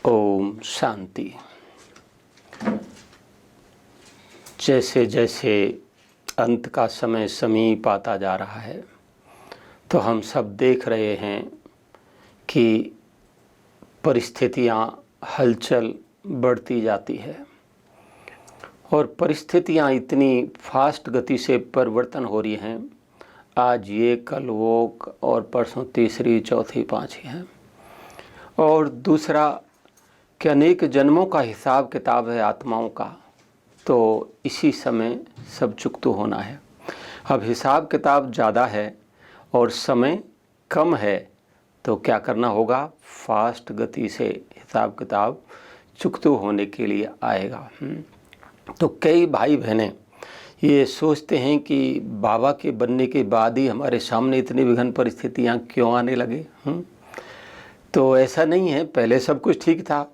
ओम शांति। जैसे जैसे अंत का समय समीप आता जा रहा है तो हम सब देख रहे हैं कि परिस्थितियां हलचल बढ़ती जाती है और परिस्थितियां इतनी फास्ट गति से परिवर्तन हो रही हैं। आज ये, कल वो, और परसों तीसरी, चौथी, पांचवी हैं। और दूसरा कि अनेक जन्मों का हिसाब किताब है आत्माओं का, तो इसी समय सब चुकतो होना है। अब हिसाब किताब ज़्यादा है और समय कम है तो क्या करना होगा? फास्ट गति से हिसाब किताब चुकतो होने के लिए आएगा। तो कई भाई बहनें ये सोचते हैं कि बाबा के बनने के बाद ही हमारे सामने इतनी विघन परिस्थितियाँ क्यों आने लगे। तो ऐसा नहीं है, पहले सब कुछ ठीक था,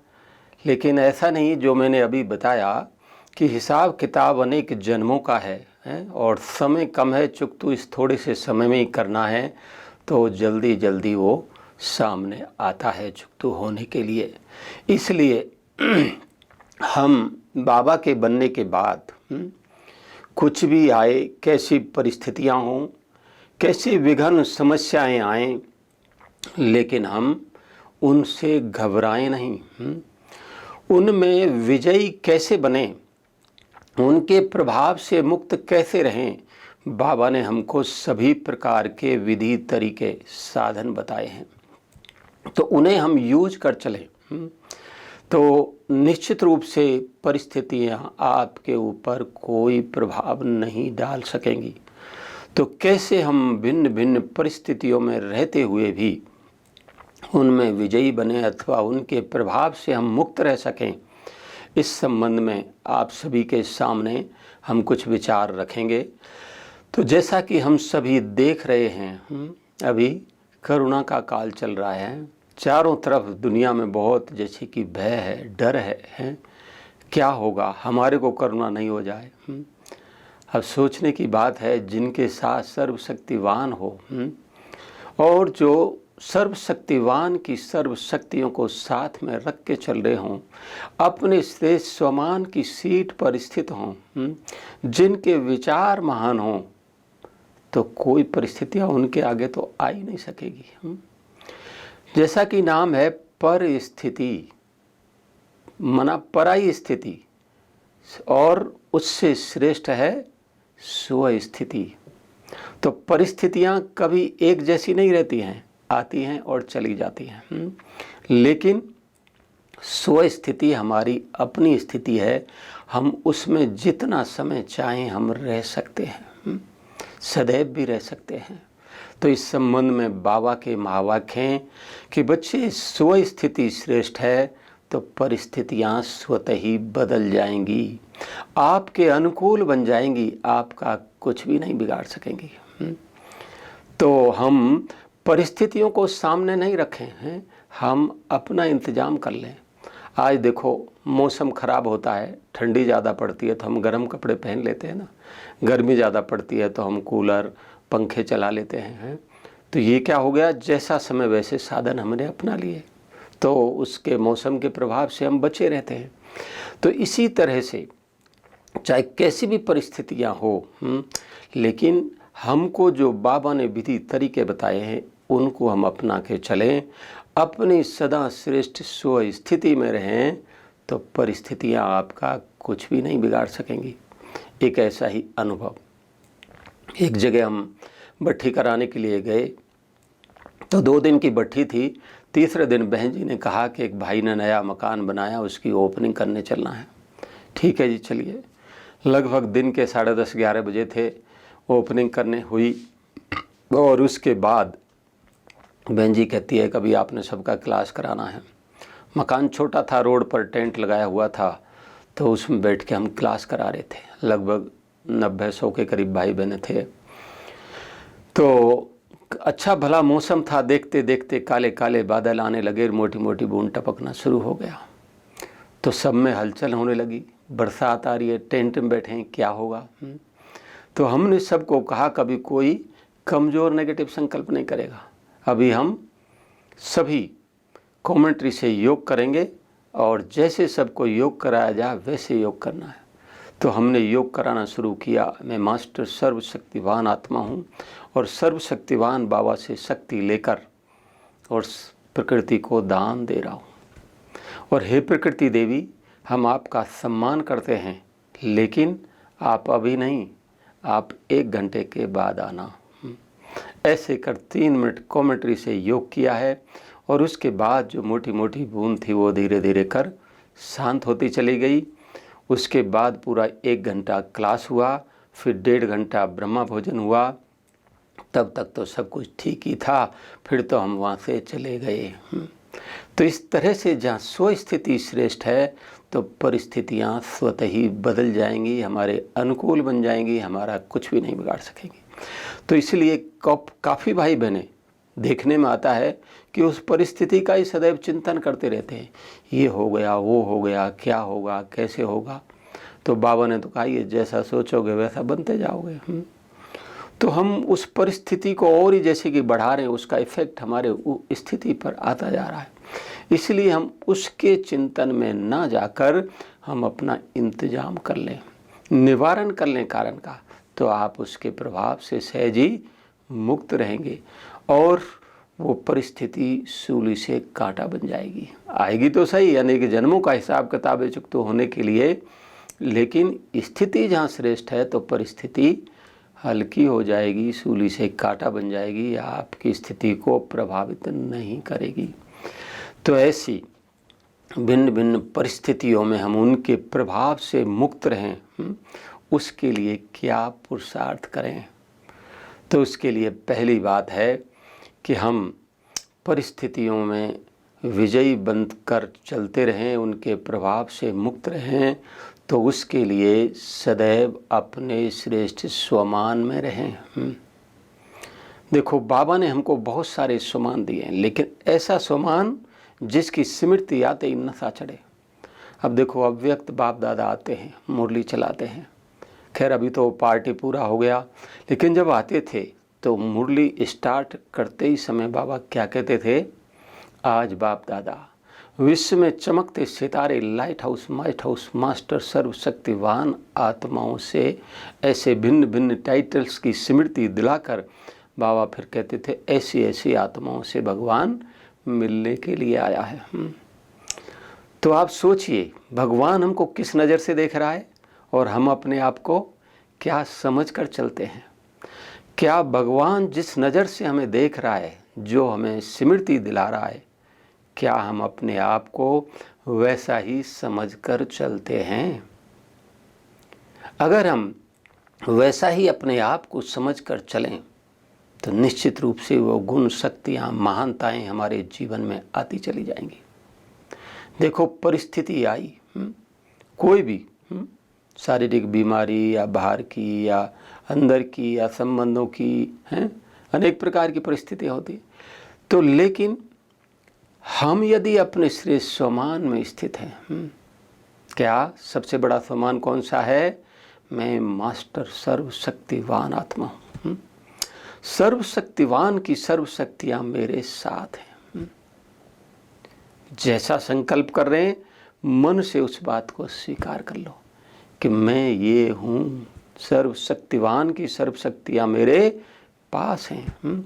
लेकिन ऐसा नहीं जो मैंने अभी बताया कि हिसाब किताब अनेक जन्मों का है और समय कम है, चूँकि तो इस थोड़े से समय में ही करना है तो जल्दी जल्दी वो सामने आता है चुकतो होने के लिए। इसलिए हम बाबा के बनने के बाद कुछ भी आए, कैसी परिस्थितियां हों, कैसी विघन समस्याएं आएं, लेकिन हम उनसे घबराएं नहीं। उनमें विजयी कैसे बने, उनके प्रभाव से मुक्त कैसे रहें, बाबा ने हमको सभी प्रकार के विधि तरीके साधन बताए हैं, तो उन्हें हम यूज कर चलें तो निश्चित रूप से परिस्थितियां आपके ऊपर कोई प्रभाव नहीं डाल सकेंगी। तो कैसे हम भिन्न भिन्न परिस्थितियों में रहते हुए भी उनमें विजयी बने अथवा उनके प्रभाव से हम मुक्त रह सकें, इस संबंध में आप सभी के सामने हम कुछ विचार रखेंगे। तो जैसा कि हम सभी देख रहे हैं, अभी करुणा का काल चल रहा है, चारों तरफ दुनिया में बहुत जैसे कि भय है, डर है, क्या होगा हमारे को करुणा नहीं हो जाए। अब सोचने की बात है, जिनके साथ सर्वशक्तिवान हो और जो सर्वशक्तिवान की सर्व शक्तियों को साथ में रख के चल रहे हों, अपने श्रेष्ठ स्वमान की सीट पर स्थित हों, जिनके विचार महान हों, तो कोई परिस्थितियां उनके आगे तो आ ही नहीं सकेगी। जैसा कि नाम है परिस्थिति, मना पराई स्थिति, और उससे श्रेष्ठ है स्वस्थिति। तो परिस्थितियां कभी एक जैसी नहीं रहती हैं, आती हैं और चली जाती हैं, लेकिन स्वस्थिति हमारी अपनी स्थिति है। हम उसमें जितना समय चाहें हम रह सकते हैं, सदैव भी रह सकते हैं। तो इस संबंध में बाबा के महावाक्य हैं कि बच्चे स्वस्थिति श्रेष्ठ है तो परिस्थितियां स्वतः ही बदल जाएंगी, आपके अनुकूल बन जाएंगी, आपका कुछ भी नहीं बिगाड़ सकेंगी। तो हम परिस्थितियों को सामने नहीं रखें हैं, हम अपना इंतजाम कर लें। आज देखो मौसम ख़राब होता है, ठंडी ज़्यादा पड़ती है तो हम गर्म कपड़े पहन लेते हैं ना, गर्मी ज़्यादा पड़ती है तो हम कूलर पंखे चला लेते हैं। तो ये क्या हो गया, जैसा समय वैसे साधन हमने अपना लिए, तो उसके मौसम के प्रभाव से हम बचे रहते हैं। तो इसी तरह से चाहे कैसी भी परिस्थितियां हो, लेकिन हमको जो बाबा ने विधि तरीके बताए हैं उनको हम अपना के चलें, अपनी सदा श्रेष्ठ स्वस्थिति में रहें, तो परिस्थितियां आपका कुछ भी नहीं बिगाड़ सकेंगी। एक ऐसा ही अनुभव, एक जगह हम भट्ठी कराने के लिए गए, तो 2 दिन की भट्ठी थी। तीसरे दिन बहन जी ने कहा कि एक भाई ने नया मकान बनाया, उसकी ओपनिंग करने चलना है। ठीक है जी, चलिए। लगभग दिन के 10:30-11 बजे थे, ओपनिंग करने हुई और उसके बाद बहन जी कहती है कभी आपने सबका क्लास कराना है। मकान छोटा था, रोड पर टेंट लगाया हुआ था, तो उसमें बैठ के हम क्लास करा रहे थे। लगभग 90-100 के करीब भाई बहने थे। तो अच्छा भला मौसम था, देखते देखते काले काले बादल आने लगे, मोटी मोटी बूंद टपकना शुरू हो गया। तो सब में हलचल होने लगी, बरसात आ रही है, टेंट में बैठे हैं, क्या होगा। तो हमने सबको कहा कभी कोई कमज़ोर नेगेटिव संकल्प नहीं करेगा, अभी हम सभी कमेंट्री से योग करेंगे और जैसे सबको योग कराया जाए वैसे योग करना है। तो हमने योग कराना शुरू किया। मैं मास्टर सर्वशक्तिवान आत्मा हूँ और सर्वशक्तिवान बाबा से शक्ति लेकर और प्रकृति को दान दे रहा हूँ। और हे प्रकृति देवी, हम आपका सम्मान करते हैं, लेकिन आप अभी नहीं, आप 1 घंटे के बाद आना। ऐसे कर 3 मिनट कॉमेंट्री से योग किया है और उसके बाद जो मोटी मोटी बूंद थी वो धीरे धीरे कर शांत होती चली गई। उसके बाद पूरा 1 घंटा क्लास हुआ, फिर 1.5 घंटा ब्रह्मा भोजन हुआ। तब तक तो सब कुछ ठीक ही था, फिर तो हम वहाँ से चले गए। तो इस तरह से जहाँ स्व स्थिति श्रेष्ठ है तो परिस्थितियाँ स्वतः ही बदल जाएंगी, हमारे अनुकूल बन जाएंगी, हमारा कुछ भी नहीं बिगाड़ सकेंगी। तो इसलिए काफ़ी भाई बहनें देखने में आता है कि उस परिस्थिति का ही सदैव चिंतन करते रहते हैं, ये हो गया, वो हो गया, क्या होगा, कैसे होगा। तो बाबा ने तो कहा ये जैसा सोचोगे वैसा बनते जाओगे। तो हम उस परिस्थिति को और ही जैसे कि बढ़ा रहे हैं, उसका इफेक्ट हमारे स्थिति पर आता जा रहा है। इसलिए हम उसके चिंतन में ना जाकर हम अपना इंतजाम कर लें, निवारण कर लें कारण का, तो आप उसके प्रभाव से सहज ही मुक्त रहेंगे और वो परिस्थिति सूली से कांटा बन जाएगी। आएगी तो सही, अनेक जन्मों का हिसाब किताब चुकता होने के लिए, लेकिन स्थिति जहाँ श्रेष्ठ है तो परिस्थिति हल्की हो जाएगी, सूली से कांटा बन जाएगी, आपकी स्थिति को प्रभावित नहीं करेगी। तो ऐसी भिन्न भिन्न परिस्थितियों में हम उनके प्रभाव से मुक्त रहें, उसके लिए क्या पुरुषार्थ करें। तो उसके लिए पहली बात है कि हम परिस्थितियों में विजयी बनकर चलते रहें, उनके प्रभाव से मुक्त रहें। तो उसके लिए सदैव अपने श्रेष्ठ स्वमान में रहें। देखो, बाबा ने हमको बहुत सारे स्वमान दिए हैं, लेकिन ऐसा स्वमान जिसकी स्मृति आते ही नशा चढ़े। अब देखो, अव्यक्त बाप दादा आते हैं, मुरली चलाते हैं। खैर अभी तो पार्टी पूरा हो गया, लेकिन जब आते थे तो मुरली स्टार्ट करते ही समय बाबा क्या कहते थे, आज बाप दादा विश्व में चमकते सितारे, light house, might house, master, सर्वशक्तिवान आत्माओं से ऐसे भिन्न भिन्न टाइटल्स की स्मृति दिलाकर बाबा फिर कहते थे ऐसी ऐसी आत्माओं से भगवान मिलने के लिए आया है। तो आप सोचिए, भगवान हमको किस नज़र से देख रहा है और हम अपने आप को क्या समझ कर चलते हैं। क्या भगवान जिस नज़र से हमें देख रहा है, जो हमें स्मृति दिला रहा है, क्या हम अपने आप को वैसा ही समझकर चलते हैं? अगर हम वैसा ही अपने आप को समझकर चलें तो निश्चित रूप से वो गुण, शक्तियाँ, महानताएं हमारे जीवन में आती चली जाएंगी। देखो, परिस्थिति आई, कोई भी शारीरिक बीमारी या बाहर की या अंदर की या संबंधों की, हैं अनेक प्रकार की परिस्थितियाँ होती। तो लेकिन हम यदि अपने श्रेष्ठ स्वमान में स्थित हैं, क्या सबसे बड़ा स्वमान कौन सा है? मैं मास्टर सर्वशक्तिवान आत्मा हूँ। सर्वशक्तिवान की सर्वशक्तियाँ मेरे साथ हैं। जैसा संकल्प कर रहे हैं, मन से उस बात को स्वीकार कर लो कि मैं ये हूँ। सर्वशक्तिवान की सर्वशक्तियाँ मेरे पास हैं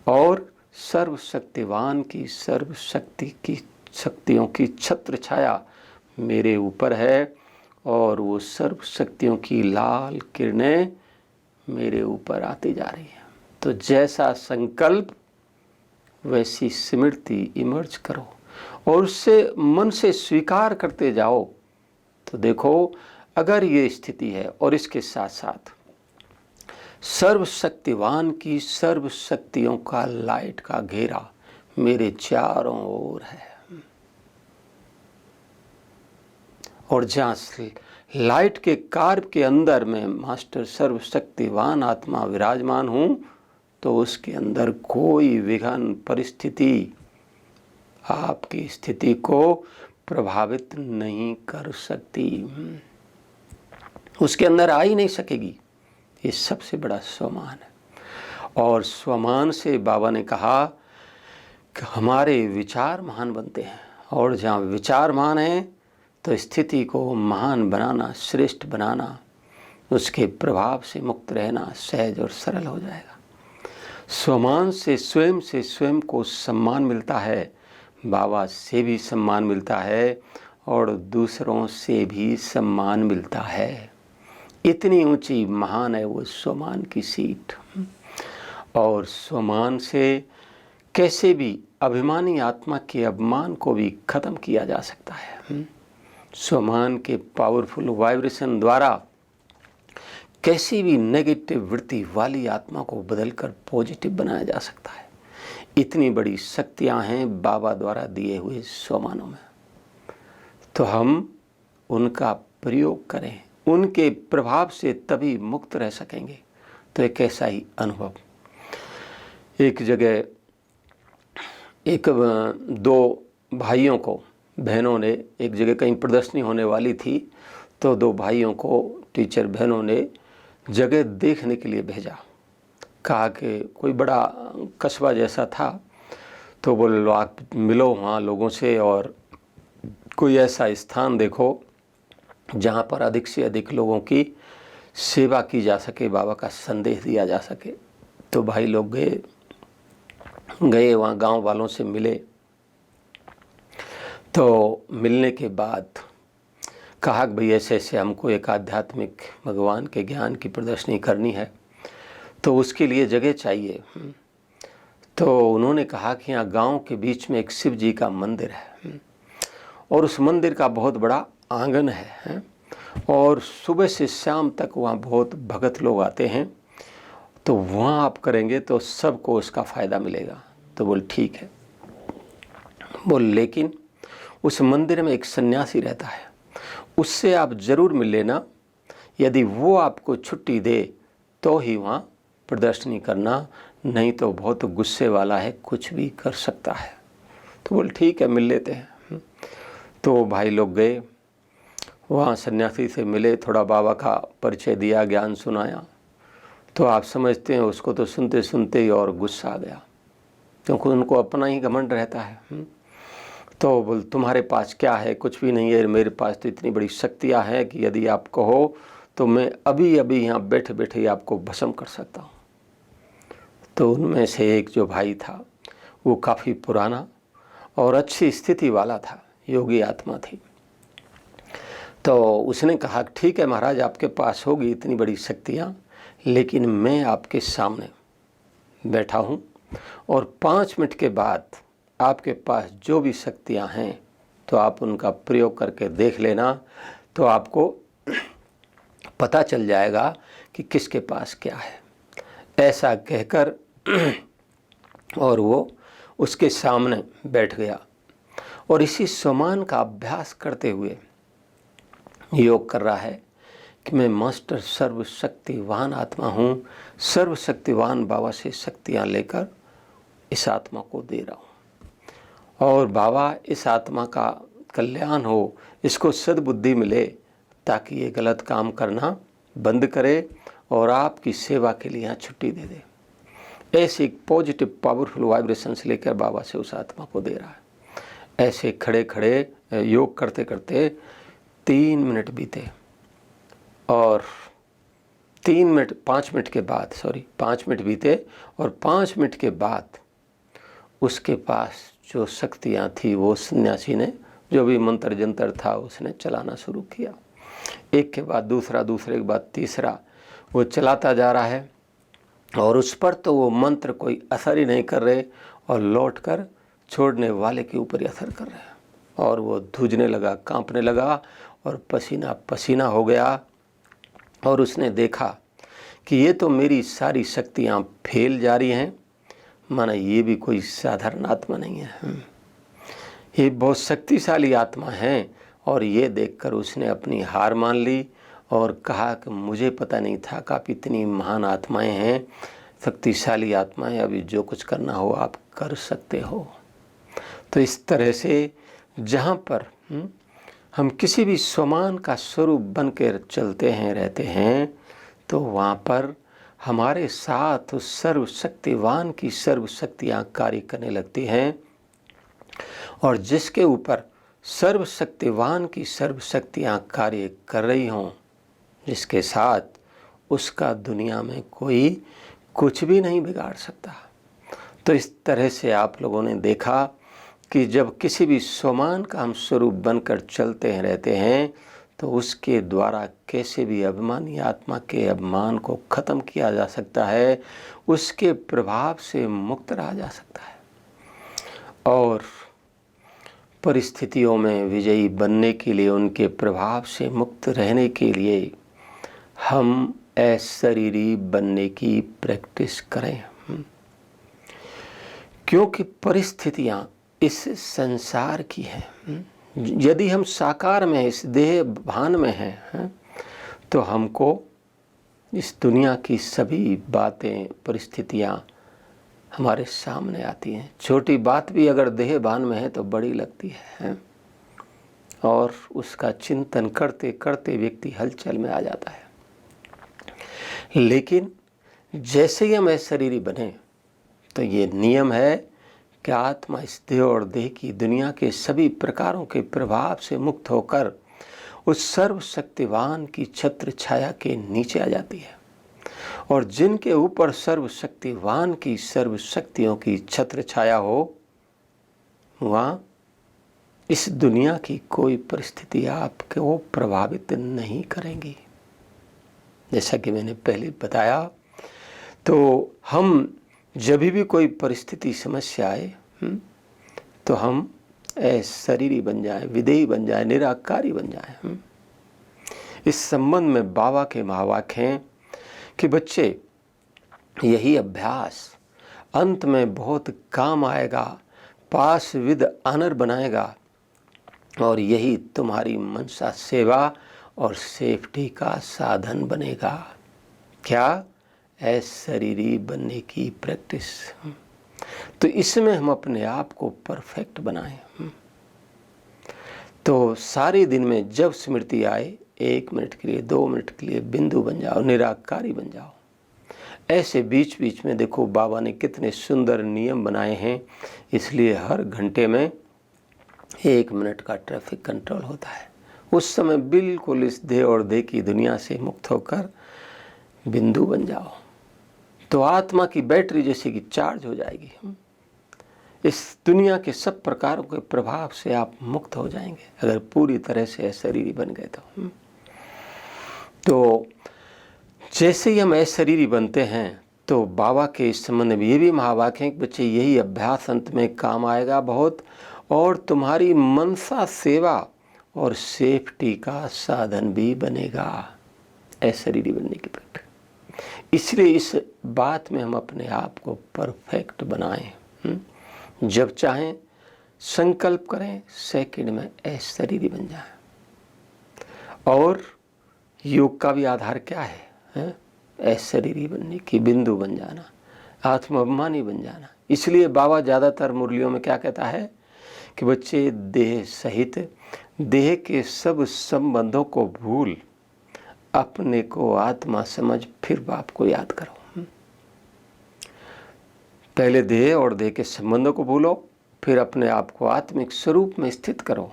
और सर्वशक्तिवान की सर्वशक्ति की शक्तियों की छत्र छाया मेरे ऊपर है और वो सर्वशक्तियों की लाल किरणें मेरे ऊपर आती जा रही हैं। तो जैसा संकल्प वैसी स्मृति इमर्ज करो और उससे मन से स्वीकार करते जाओ। तो देखो, अगर ये स्थिति है और इसके साथ साथ सर्वशक्तिवान की सर्वशक्तियों का लाइट का घेरा मेरे चारों ओर है और जहाँ लाइट के कार्य के अंदर में मास्टर सर्वशक्तिवान आत्मा विराजमान हूँ, तो उसके अंदर कोई विघ्न परिस्थिति आपकी स्थिति को प्रभावित नहीं कर सकती, उसके अंदर आ ही नहीं सकेगी। ये सबसे बड़ा स्वमान है। और स्वमान से बाबा ने कहा कि हमारे विचार महान बनते हैं और जहाँ विचारमान है तो स्थिति को महान बनाना, श्रेष्ठ बनाना, उसके प्रभाव से मुक्त रहना सहज और सरल हो जाएगा। स्वमान से स्वयं को सम्मान मिलता है, बाबा से भी सम्मान मिलता है और दूसरों से भी सम्मान मिलता है। इतनी ऊंची महान है वो स्वमान की सीट। और स्वमान से कैसे भी अभिमानी आत्मा के अपमान को भी खत्म किया जा सकता है। स्वमान के पावरफुल वाइब्रेशन द्वारा कैसी भी नेगेटिव वृत्ति वाली आत्मा को बदलकर पॉजिटिव बनाया जा सकता है। इतनी बड़ी शक्तियां हैं बाबा द्वारा दिए हुए स्वमानों में, तो हम उनका प्रयोग करें, उनके प्रभाव से तभी मुक्त रह सकेंगे। तो एक ऐसा ही अनुभव, एक जगह दो भाइयों को, बहनों ने, एक जगह कहीं प्रदर्शनी होने वाली थी, तो दो भाइयों को टीचर बहनों ने जगह देखने के लिए भेजा। कहा कि कोई बड़ा कस्बा जैसा था, तो बोले लो आप मिलो वहाँ लोगों से और कोई ऐसा स्थान देखो जहाँ पर अधिक से अधिक लोगों की सेवा की जा सके, बाबा का संदेश दिया जा सके। तो भाई लोग गए वहाँ, गांव वालों से मिले। तो मिलने के बाद कहा कि भाई ऐसे ऐसे हमको एक आध्यात्मिक भगवान के ज्ञान की प्रदर्शनी करनी है, तो उसके लिए जगह चाहिए। तो उन्होंने कहा कि यहाँ गांव के बीच में एक शिव जी का मंदिर है और उस मंदिर का बहुत बड़ा आंगन है और सुबह से शाम तक वहाँ बहुत भगत लोग आते हैं, तो वहाँ आप करेंगे तो सबको उसका फ़ायदा मिलेगा। तो बोल ठीक है। बोल लेकिन उस मंदिर में एक सन्यासी रहता है, उससे आप ज़रूर मिल लेना, यदि वो आपको छुट्टी दे तो ही वहाँ प्रदर्शनी करना, नहीं तो बहुत गुस्से वाला है, कुछ भी कर सकता है। तो बोल ठीक है, मिल लेते हैं। तो भाई लोग गए वहाँ, सन्यासी से मिले, थोड़ा बाबा का परिचय दिया, ज्ञान सुनाया। तो आप समझते हैं उसको तो सुनते सुनते ही और गुस्सा आ गया, क्योंकि उनको अपना ही घमंड रहता है। तो बोल तुम्हारे पास क्या है? कुछ भी नहीं है, मेरे पास तो इतनी बड़ी शक्तियाँ हैं कि यदि आप कहो तो मैं अभी अभी यहाँ बैठे बैठे ही आपको भस्म कर सकता हूँ। तो उनमें से एक जो भाई था वो काफ़ी पुराना और अच्छी स्थिति वाला था, योगी आत्मा थी। तो उसने कहा ठीक है महाराज, आपके पास होगी इतनी बड़ी शक्तियाँ, लेकिन मैं आपके सामने बैठा हूँ और 5 मिनट के बाद आपके पास जो भी शक्तियाँ हैं तो आप उनका प्रयोग करके देख लेना, तो आपको पता चल जाएगा कि किसके पास क्या है। ऐसा कहकर और वो उसके सामने बैठ गया और इसी स्वमान का अभ्यास करते हुए योग कर रहा है कि मैं मास्टर सर्वशक्तिवान आत्मा हूँ, सर्वशक्तिवान बाबा से शक्तियाँ लेकर इस आत्मा को दे रहा हूँ और बाबा इस आत्मा का कल्याण हो, इसको सद्बुद्धि मिले, ताकि ये गलत काम करना बंद करे और आपकी सेवा के लिए यहाँ छुट्टी दे दे। ऐसे एक पॉजिटिव पावरफुल वाइब्रेशंस लेकर बाबा से उस आत्मा को दे रहा है। ऐसे खड़े खड़े योग करते करते 3 मिनट बीते और 5 मिनट बीते और 5 मिनट के बाद उसके पास जो शक्तियाँ थी वो सन्यासी ने, जो भी मंत्र जंतर था, उसने चलाना शुरू किया। एक के बाद दूसरा, दूसरे के बाद तीसरा वो चलाता जा रहा है और उस पर तो वो मंत्र कोई असर ही नहीं कर रहे और लौट कर छोड़ने वाले के ऊपर ही असर कर रहे हैं और वो धुजने लगा, कांपने लगा और पसीना पसीना हो गया। और उसने देखा कि ये तो मेरी सारी शक्तियाँ फैल जा रही हैं, माना ये भी कोई साधारण आत्मा नहीं है, ये बहुत शक्तिशाली आत्मा है। और ये देखकर उसने अपनी हार मान ली और कहा कि मुझे पता नहीं था कि आप इतनी महान आत्माएं हैं, शक्तिशाली आत्माएं, अभी जो कुछ करना हो आप कर सकते हो। तो इस तरह से जहाँ पर हम किसी भी स्वमान का स्वरूप बन कर चलते हैं, रहते हैं, तो वहाँ पर हमारे साथ उस सर्वशक्तिवान की सर्वशक्तियाँ कार्य करने लगती हैं और जिसके ऊपर सर्वशक्तिवान की सर्व शक्तियाँ कार्य कर रही हों, जिसके साथ उसका दुनिया में कोई कुछ भी नहीं बिगाड़ सकता। तो इस तरह से आप लोगों ने देखा कि जब किसी भी स्वमान का हम स्वरूप बनकर चलते रहते हैं तो उसके द्वारा कैसे भी अभिमानी आत्मा के अभिमान को ख़त्म किया जा सकता है, उसके प्रभाव से मुक्त रहा जा सकता है और परिस्थितियों में विजयी बनने के लिए, उनके प्रभाव से मुक्त रहने के लिए हम अशरीरी बनने की प्रैक्टिस करें। क्योंकि परिस्थितियाँ इस संसार की हैं। यदि हम साकार में, इस देह भान में हैं, तो हमको इस दुनिया की सभी बातें, परिस्थितियाँ हमारे सामने आती हैं। छोटी बात भी अगर देह भान में है तो बड़ी लगती है और उसका चिंतन करते करते व्यक्ति हलचल में आ जाता है। लेकिन जैसे ही हम अशरीरी बने तो ये नियम है कि आत्मा इस देह और देह की दुनिया के सभी प्रकारों के प्रभाव से मुक्त होकर उस सर्वशक्तिवान की छत्र छाया के नीचे आ जाती है। और जिनके ऊपर सर्वशक्तिवान की सर्व शक्तियों की छत्र छाया हो, वहाँ इस दुनिया की कोई परिस्थिति आपको प्रभावित नहीं करेंगी। जैसा कि मैंने पहले बताया, तो हम जब भी कोई परिस्थिति समस्या आए तो हम अशरीरी बन जाएं, विदेही बन जाएं, निराकारी बन जाएं। इस संबंध में बाबा के महावाक्य हैं कि बच्चे, यही अभ्यास अंत में बहुत काम आएगा, पास विद ऑनर बनाएगा और यही तुम्हारी मनसा सेवा और सेफ्टी का साधन बनेगा। क्या? अशरीरी बनने की प्रैक्टिस। तो इसमें हम अपने आप को परफेक्ट बनाएं। तो सारे दिन में जब स्मृति आए, 1 मिनट के लिए, 2 मिनट के लिए बिंदु बन जाओ, निराकारी बन जाओ। ऐसे बीच बीच में देखो बाबा ने कितने सुंदर नियम बनाए हैं। इसलिए हर घंटे में 1 मिनट का ट्रैफिक कंट्रोल होता है। उस समय बिल्कुल इस देह और देह की दुनिया से मुक्त होकर बिंदु बन जाओ, तो आत्मा की बैटरी जैसे कि चार्ज हो जाएगी। इस दुनिया के सब प्रकारों के प्रभाव से आप मुक्त हो जाएंगे अगर पूरी तरह से अशरीरी बन गए तो जैसे ही हम अशरीरी बनते हैं तो बाबा के इस संबंध में ये भी महावाक्य हैं कि बच्चे, यही अभ्यास अंत में काम आएगा बहुत और तुम्हारी मनसा सेवा और सेफ्टी का साधन भी बनेगा। अशरीरी बनने की प्रक्रिया। इसलिए इस बात में हम अपने आप को परफेक्ट बनाएं। जब चाहें संकल्प करें, सेकंड में अशरीरी बन जाएं। और योग का भी आधार क्या है? अशरीरी बनने की, बिंदु बन जाना, आत्माभिमानी बन जाना। इसलिए बाबा ज़्यादातर मुरलियों में क्या कहता है कि बच्चे, देह सहित देह के सब संबंधों को भूल अपने को आत्मा समझ फिर बाप को याद करो। पहले देह और देह के संबंधों को भूलो, फिर अपने आप को आत्मिक स्वरूप में स्थित करो,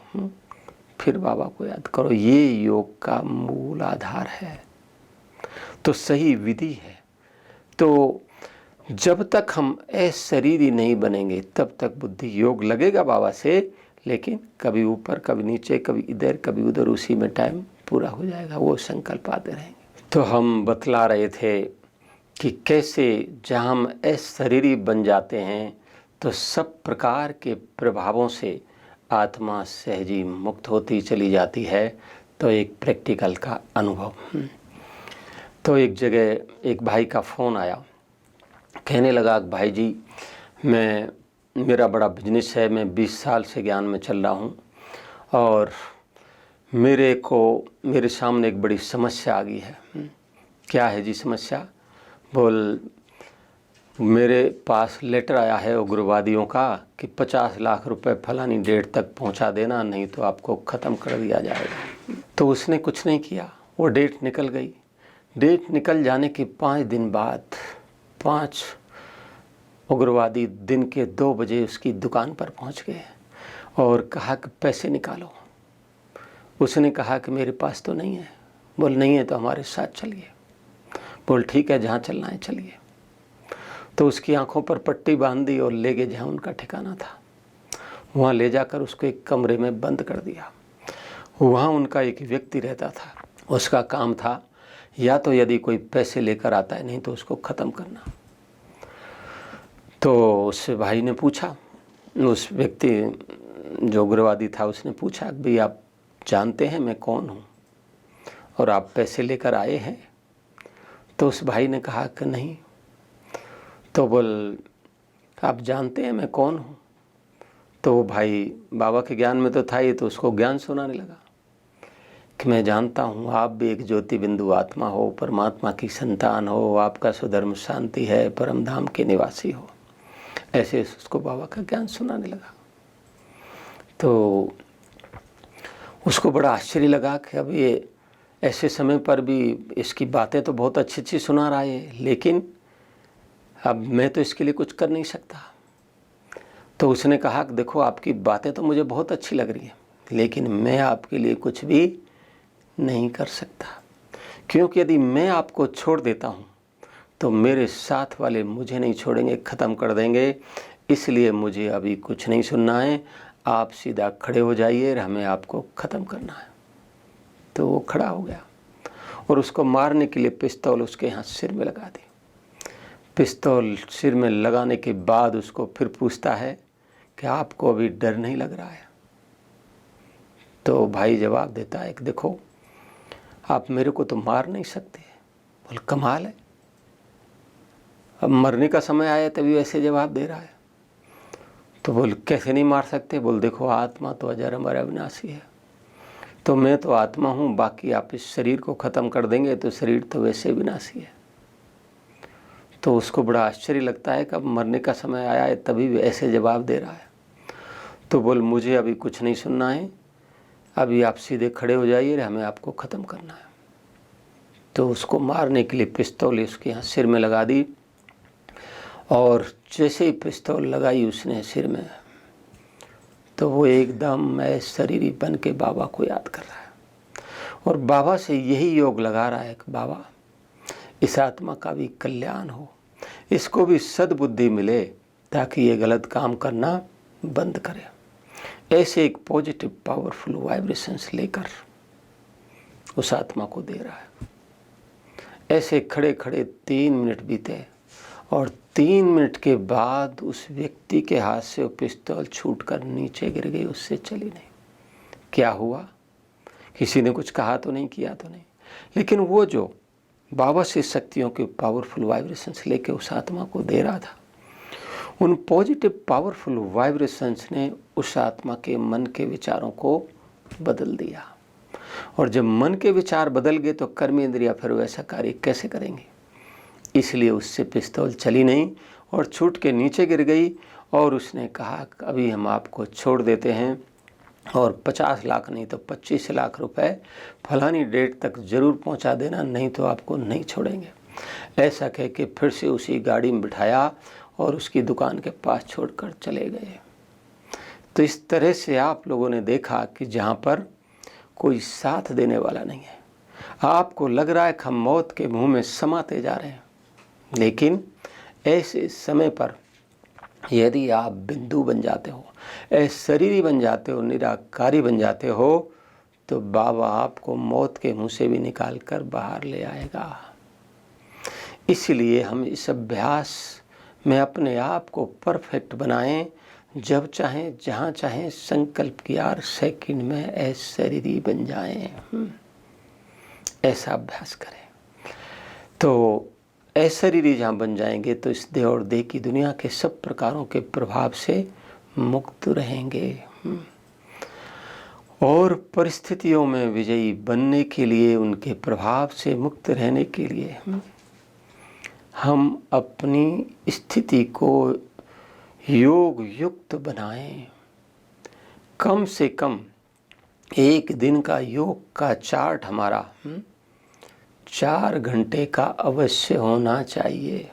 फिर बाबा को याद करो। ये योग का मूल आधार है। तो सही विधि है। तो जब तक हम अशरीरी नहीं बनेंगे तब तक बुद्धि योग लगेगा बाबा से, लेकिन कभी ऊपर, कभी नीचे, कभी इधर, कभी उधर, उसी में टाइम पूरा हो जाएगा। वो संकल्प आते रहेंगे। तो हम बतला रहे थे कि कैसे जहाँ हम अशरीरी बन जाते हैं तो सब प्रकार के प्रभावों से आत्मा सहजी मुक्त होती चली जाती है। तो एक प्रैक्टिकल का अनुभव। तो एक जगह एक भाई का फ़ोन आया, कहने लगा कि भाई जी, मेरा बड़ा बिजनेस है, मैं 20 साल से ज्ञान में चल रहा हूँ और मेरे सामने एक बड़ी समस्या आ गई है। क्या है जी समस्या? बोल, मेरे पास लेटर आया है उग्रवादियों का कि 50 लाख रुपए फलानी डेट तक पहुंचा देना, नहीं तो आपको ख़त्म कर दिया जाएगा। तो उसने कुछ नहीं किया, वो डेट निकल गई। डेट निकल जाने के 5 दिन बाद 5 उग्रवादी दिन के 2 बजे उसकी दुकान पर पहुंच गए और कहा कि पैसे निकालो। उसने कहा कि मेरे पास तो नहीं है। बोल नहीं है तो हमारे साथ चलिए। बोल ठीक है, जहाँ चलना है चलिए। तो उसकी आंखों पर पट्टी बांध दी और ले गए जहाँ उनका ठिकाना था। वहाँ ले जाकर उसको एक कमरे में बंद कर दिया। वहाँ उनका एक व्यक्ति रहता था। उसका काम था या तो यदि कोई पैसे लेकर आता है, नहीं तो उसको ख़त्म करना। तो उस भाई ने पूछा, उस व्यक्ति जो उग्रवादी था उसने पूछा कि भाई आप जानते हैं मैं कौन हूँ और आप पैसे लेकर आए हैं? तो उस भाई ने कहा कि नहीं। तो बोल आप जानते हैं मैं कौन हूँ? तो वो भाई बाबा के ज्ञान में तो था ही, तो उसको ज्ञान सुनाने लगा कि मैं जानता हूँ आप भी एक ज्योति बिंदु आत्मा हो, परमात्मा की संतान हो, आपका स्वधर्म शांति है, परम धाम के निवासी हो। ऐसे उसको बाबा का ज्ञान सुनाने लगा। तो उसको बड़ा आश्चर्य लगा कि अब ये ऐसे समय पर भी इसकी बातें तो बहुत अच्छी अच्छी सुना रहा है, लेकिन अब मैं तो इसके लिए कुछ कर नहीं सकता। तो उसने कहा कि देखो आपकी बातें तो मुझे बहुत अच्छी लग रही है, लेकिन मैं आपके लिए कुछ भी नहीं कर सकता, क्योंकि यदि मैं आपको छोड़ देता हूँ तो मेरे साथ वाले मुझे नहीं छोड़ेंगे, ख़त्म कर देंगे। इसलिए मुझे अभी कुछ नहीं सुनना है, आप सीधा खड़े हो जाइए, हमें आपको ख़त्म करना है। तो वो खड़ा हो गया और उसको मारने के लिए पिस्तौल उसके यहाँ सिर में लगा दी। पिस्तौल सिर में लगाने के बाद उसको फिर पूछता है कि आपको अभी डर नहीं लग रहा है? तो भाई जवाब देता है कि देखो आप मेरे को तो मार नहीं सकते। बोल कमाल है, अब मरने का समय आया तभी वैसे जवाब दे रहा है। तो बोल कैसे नहीं मार सकते? बोल देखो आत्मा तो अजर अमर अविनाशी है, तो मैं तो आत्मा हूँ, बाकी आप इस शरीर को ख़त्म कर देंगे तो शरीर तो वैसे विनाशी है। तो उसको बड़ा आश्चर्य लगता है कि अब मरने का समय आया है तभी भी ऐसे जवाब दे रहा है। तो बोल मुझे अभी कुछ नहीं सुनना है, अभी आप सीधे खड़े हो जाइए, हमें आपको ख़त्म करना है। तो उसको मारने के लिए पिस्तौल उसके यहाँ सिर में लगा दी, और जैसे ही पिस्तौल लगाई उसने सिर में, तो वो एकदम शरीरी बन के बाबा को याद कर रहा है और बाबा से यही योग लगा रहा है कि बाबा इस आत्मा का भी कल्याण हो, इसको भी सद्बुद्धि मिले ताकि ये गलत काम करना बंद करे। ऐसे एक पॉजिटिव पावरफुल वाइब्रेशंस लेकर उस आत्मा को दे रहा है। ऐसे खड़े खड़े 3 मिनट बीते और 3 मिनट के बाद उस व्यक्ति के हाथ से वो पिस्तौल छूटकर नीचे गिर गई, उससे चली नहीं। क्या हुआ? किसी ने कुछ कहा तो नहीं, किया तो नहीं, लेकिन वो जो बाबा से शक्तियों के पावरफुल वाइब्रेशंस लेके उस आत्मा को दे रहा था, उन पॉजिटिव पावरफुल वाइब्रेशंस ने उस आत्मा के मन के विचारों को बदल दिया। और जब मन के विचार बदल गए तो कर्मेंद्रियां फिर वैसा कार्य कैसे करेंगे? इसलिए उससे पिस्तौल चली नहीं और छूट के नीचे गिर गई। और उसने कहा अभी हम आपको छोड़ देते हैं और 50 लाख नहीं तो 25 लाख रुपए फलानी डेट तक ज़रूर पहुंचा देना, नहीं तो आपको नहीं छोड़ेंगे। ऐसा कह के फिर से उसी गाड़ी में बिठाया और उसकी दुकान के पास छोड़कर चले गए। तो इस तरह से आप लोगों ने देखा कि जहाँ पर कोई साथ देने वाला नहीं है, आपको लग रहा है कि हम मौत के मुंह में समाते जा रहे हैं, लेकिन ऐसे समय पर यदि आप बिंदु बन जाते हो, शरीरी बन जाते हो, निराकारी बन जाते हो, तो बाबा आपको मौत के मुंह से भी निकाल कर बाहर ले आएगा। इसलिए हम इस अभ्यास में अपने आप को परफेक्ट बनाएं, जब चाहें जहाँ चाहें संकल्प की 8 सेकंड में शरीरी बन जाएं। ऐसा अभ्यास करें तो अशरीरी जहाँ बन जाएंगे तो इस देह और देह की दुनिया के सब प्रकारों के प्रभाव से मुक्त रहेंगे। और परिस्थितियों में विजयी बनने के लिए, उनके प्रभाव से मुक्त रहने के लिए हम अपनी स्थिति को योग युक्त बनाएं। कम से कम 1 दिन का योग का चार्ट हमारा 4 घंटे का अवश्य होना चाहिए।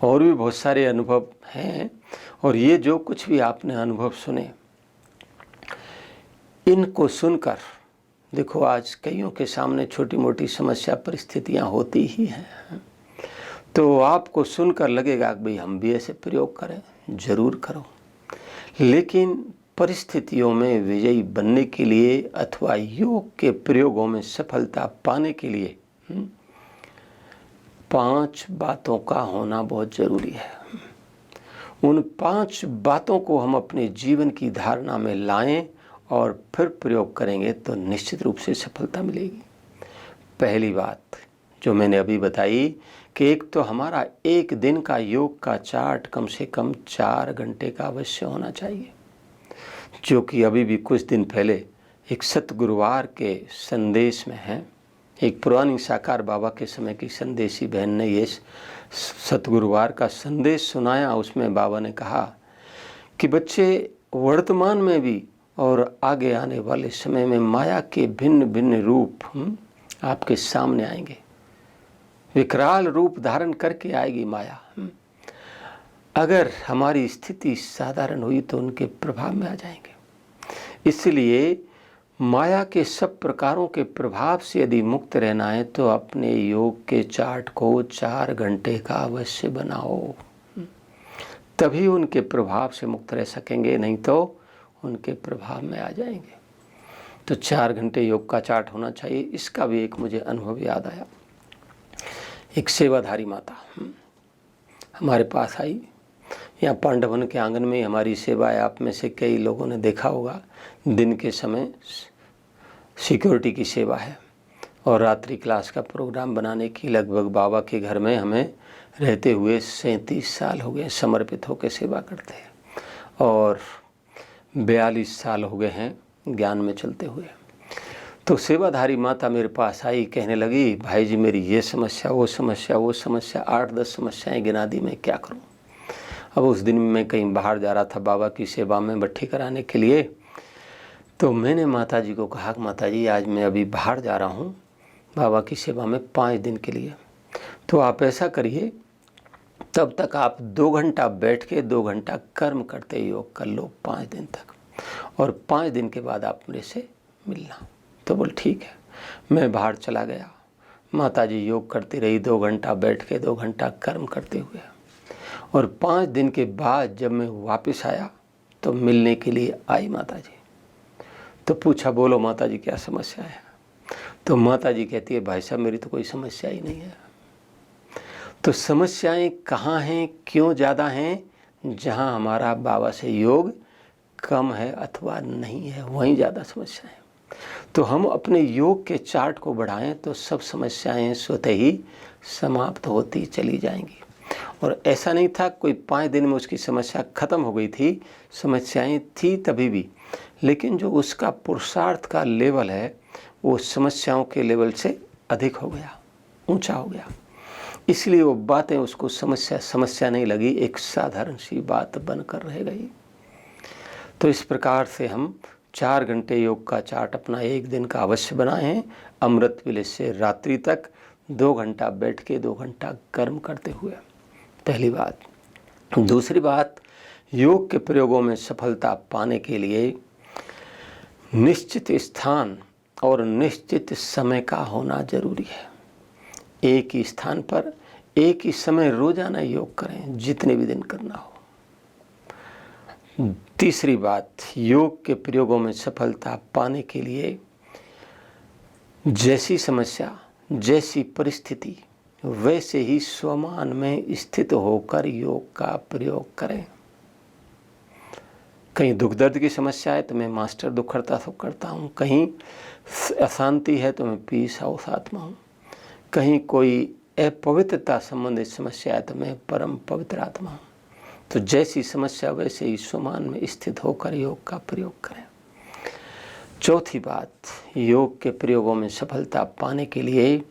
और भी बहुत सारे अनुभव हैं, और ये जो कुछ भी आपने अनुभव सुने, इनको सुनकर देखो, आज कईयों के सामने छोटी मोटी समस्या परिस्थितियां होती ही हैं, तो आपको सुनकर लगेगा कि भाई हम भी ऐसे प्रयोग करें, जरूर करो। लेकिन परिस्थितियों में विजयी बनने के लिए अथवा योग के प्रयोगों में सफलता पाने के लिए 5 बातों का होना बहुत जरूरी है। उन 5 बातों को हम अपने जीवन की धारणा में लाएं और फिर प्रयोग करेंगे तो निश्चित रूप से सफलता मिलेगी। पहली बात जो मैंने अभी बताई कि एक तो हमारा एक दिन का योग का चार्ट कम से कम 4 घंटे का अवश्य होना चाहिए, जो कि अभी भी कुछ दिन पहले एक सतगुरुवार के संदेश में है। एक पुरानी साकार बाबा के समय की संदेशी बहन ने ये सतगुरुवार का संदेश सुनाया। उसमें बाबा ने कहा कि बच्चे, वर्तमान में भी और आगे आने वाले समय में माया के भिन्न भिन्न रूप आपके सामने आएंगे। विकराल रूप धारण करके आएगी माया। अगर हमारी स्थिति साधारण हुई तो उनके प्रभाव में आ जाएंगे। इसलिए माया के सब प्रकारों के प्रभाव से यदि मुक्त रहना है तो अपने योग के चार्ट को 4 घंटे का अवश्य बनाओ, तभी उनके प्रभाव से मुक्त रह सकेंगे, नहीं तो उनके प्रभाव में आ जाएंगे। तो 4 घंटे योग का चार्ट होना चाहिए। इसका भी एक मुझे अनुभव याद आया। एक सेवाधारी माता हमारे पास आई। यहाँ पांडवन के आंगन में हमारी सेवा है। आप में से कई लोगों ने देखा होगा, दिन के समय सिक्योरिटी की सेवा है और रात्रि क्लास का प्रोग्राम बनाने की लगभग बाबा के घर में हमें रहते हुए 37 साल हो गए समर्पित होकर सेवा करते हैं, और 42 साल हो गए हैं ज्ञान में चलते हुए। तो सेवाधारी माता मेरे पास आई, कहने लगी, भाई जी मेरी ये समस्या वो समस्या 8-10 समस्याएं गिना दी, मैं क्या करूं। अब उस दिन मैं कहीं बाहर जा रहा था बाबा की सेवा में भट्ठी कराने के लिए। तो मैंने माता जी को कहा, माता जी आज मैं अभी बाहर जा रहा हूं बाबा की सेवा में 5 दिन के लिए, तो आप ऐसा करिए तब तक आप 2 घंटा बैठ के 2 घंटा कर्म करते योग कर लो 5 दिन तक, और 5 दिन के बाद आप मेरे से मिलना। तो बोल ठीक है। मैं बाहर चला गया, माता जी योग करती रही 2 घंटा बैठ के 2 घंटा कर्म करते हुए, और 5 दिन के बाद जब मैं वापस आया तो मिलने के लिए आई माता जी। तो पूछा, बोलो माता जी क्या समस्या है। तो माता जी कहती है, भाई साहब मेरी तो कोई समस्या ही नहीं है। तो समस्याएं कहाँ हैं, क्यों ज़्यादा हैं? जहाँ हमारा बाबा से योग कम है अथवा नहीं है, वहीं ज़्यादा समस्याएं। तो हम अपने योग के चार्ट को बढ़ाएं तो सब समस्याएं स्वतः ही समाप्त होती चली जाएंगी। और ऐसा नहीं था कोई 5 दिन में उसकी समस्या खत्म हो गई थी, समस्याएं थी तभी भी, लेकिन जो उसका पुरुषार्थ का लेवल है वो समस्याओं के लेवल से अधिक हो गया, ऊंचा हो गया। इसलिए वो बातें उसको समस्या नहीं लगी, एक साधारण सी बात बनकर रह गई। तो इस प्रकार से हम 4 घंटे योग का चार्ट अपना एक दिन का अवश्य बनाए हैं, अमृत विलय से रात्रि तक 2 घंटा बैठ के 2 घंटा कर्म करते हुए। पहली बात। दूसरी बात, योग के प्रयोगों में सफलता पाने के लिए निश्चित स्थान और निश्चित समय का होना जरूरी है। एक ही स्थान पर एक ही समय रोजाना योग करें, जितने भी दिन करना हो। तीसरी बात, योग के प्रयोगों में सफलता पाने के लिए जैसी समस्या, जैसी परिस्थिति, वैसे ही स्वमान में स्थित होकर योग का प्रयोग करें। कहीं दुख दर्द की समस्या है तो मैं मास्टर दुख करता हूँ, कहीं अशांति है तो मैं पीस हाउस आत्मा हूँ, कहीं कोई अपवित्रता संबंधित समस्या है तो मैं परम पवित्र आत्मा हूँ। तो जैसी समस्या वैसे ही स्वमान में स्थित होकर योग का प्रयोग करें। चौथी बात, योग के प्रयोगों में सफलता पाने के लिए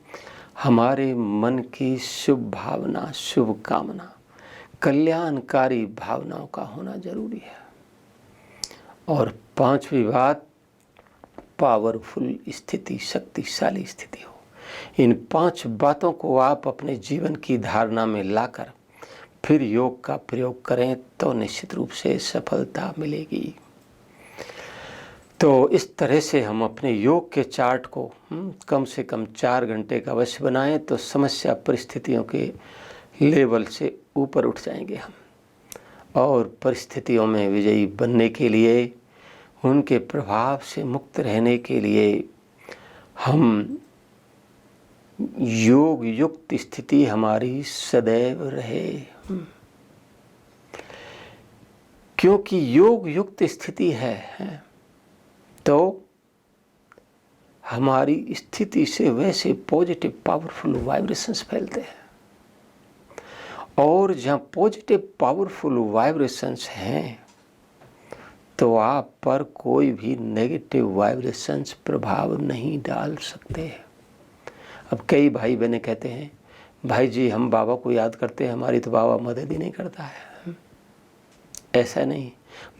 हमारे मन की शुभ भावना, शुभ कामना, कल्याणकारी भावनाओं का होना जरूरी है। और 5वीं बात, पावरफुल स्थिति, शक्तिशाली स्थिति हो। इन 5 बातों को आप अपने जीवन की धारणा में लाकर फिर योग का प्रयोग करें तो निश्चित रूप से सफलता मिलेगी। तो इस तरह से हम अपने योग के चार्ट को कम से कम 4 घंटे का अवश्य बनाएं तो समस्या परिस्थितियों के लेवल से ऊपर उठ जाएंगे हम, और परिस्थितियों में विजयी बनने के लिए, उनके प्रभाव से मुक्त रहने के लिए हम योग युक्त स्थिति हमारी सदैव रहे। क्योंकि योग युक्त स्थिति है तो हमारी स्थिति से वैसे पॉजिटिव पावरफुल वाइब्रेशंस फैलते हैं, और जहाँ पॉजिटिव पावरफुल वाइब्रेशंस हैं तो आप पर कोई भी नेगेटिव वाइब्रेशंस प्रभाव नहीं डाल सकते। अब कई भाई बहने कहते हैं, भाई जी हम बाबा को याद करते हैं, हमारी तो बाबा मदद ही नहीं करता है। ऐसा नहीं,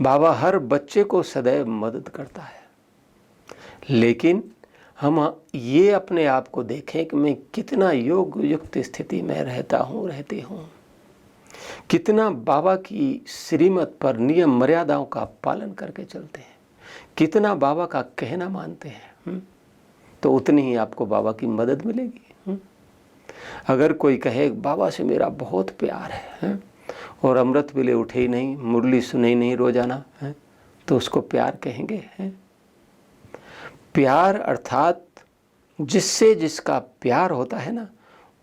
बाबा हर बच्चे को सदैव मदद करता है, लेकिन हम ये अपने आप को देखें कि मैं कितना योग युक्त स्थिति में रहती हूँ, कितना बाबा की श्रीमत पर नियम मर्यादाओं का पालन करके चलते हैं, कितना बाबा का कहना मानते हैं, तो उतनी ही आपको बाबा की मदद मिलेगी। अगर कोई कहे बाबा से मेरा बहुत प्यार है और अमृत वेले उठे ही नहीं, मुरली सुने ही नहीं रोजाना, तो उसको प्यार कहेंगे? प्यार अर्थात जिससे जिसका प्यार होता है ना,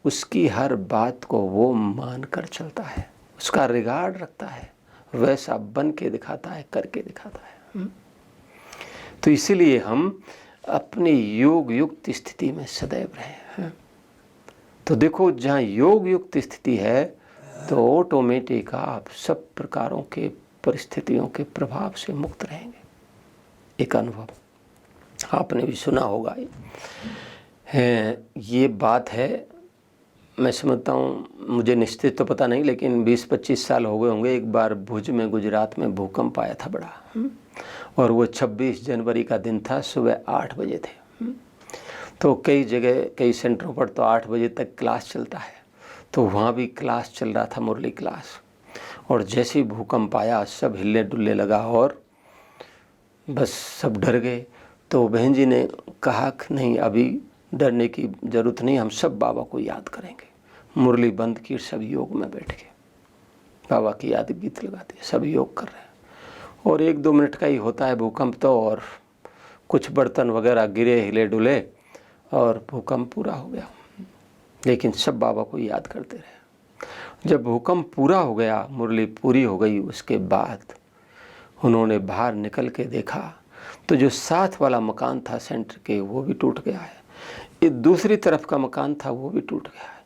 उसकी हर बात को वो मान कर चलता है, उसका रिगार्ड रखता है, वैसा बन के दिखाता है, करके दिखाता है। तो इसीलिए हम अपने योग युक्त स्थिति में सदैव रहे। तो देखो, जहाँ योग युक्त स्थिति है तो ऑटोमेटिक आप सब प्रकारों के परिस्थितियों के प्रभाव से मुक्त रहेंगे। एक अनुभव आपने भी सुना होगा, ये बात है, मैं समझता हूँ, मुझे निश्चित तो पता नहीं, लेकिन 20-25 साल हो गए होंगे। एक बार भुज में गुजरात में भूकंप आया था बड़ा, और वो 26 जनवरी का दिन था, सुबह 8 बजे थे। तो कई जगह कई सेंटरों पर तो 8 बजे तक क्लास चलता है, तो वहाँ भी क्लास चल रहा था, मुरली क्लास। और जैसे ही भूकंप आया सब हिलने डुलने लगा और बस सब डर गए। तो बहन जी ने कहा कि नहीं, अभी डरने की ज़रूरत नहीं, हम सब बाबा को याद करेंगे। मुरली बंद की, सब योग में बैठ के बाबा की याद गीत लगाते, सब योग कर रहे हैं। और 1-2 मिनट का ही होता है भूकंप तो, और कुछ बर्तन वगैरह गिरे, हिले डुले, और भूकंप पूरा हो गया। लेकिन सब बाबा को याद करते रहे। जब भूकंप पूरा हो गया, मुरली पूरी हो गई, उसके बाद उन्होंने बाहर निकल के देखा तो जो साथ वाला मकान था सेंटर के, वो भी टूट गया है। ये दूसरी तरफ का मकान था, वो भी टूट गया है।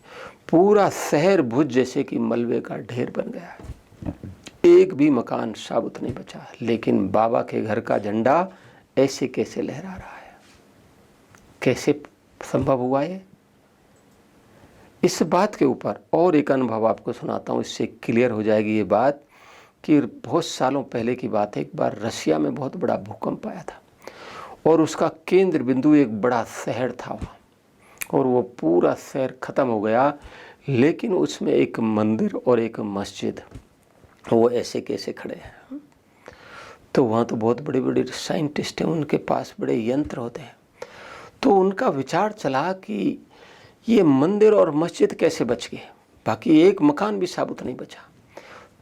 पूरा शहर भुज जैसे कि मलबे का ढेर बन गया है, एक भी मकान साबुत नहीं बचा। लेकिन बाबा के घर का झंडा ऐसे कैसे लहरा रहा है? कैसे संभव हुआ ये? इस बात के ऊपर और एक अनुभव आपको सुनाता हूँ, इससे क्लियर हो जाएगी ये बात कि बहुत सालों पहले की बात है। एक बार रशिया में बहुत बड़ा भूकंप आया था, और उसका केंद्र बिंदु एक बड़ा शहर था वहाँ, और वो पूरा शहर ख़त्म हो गया। लेकिन उसमें एक मंदिर और एक मस्जिद, वो ऐसे कैसे खड़े हैं। तो वहाँ तो बहुत बड़े बड़े साइंटिस्ट हैं, उनके पास बड़े यंत्र होते हैं। तो उनका विचार चला कि ये मंदिर और मस्जिद कैसे बच गए, बाकी एक मकान भी साबुत नहीं बचा।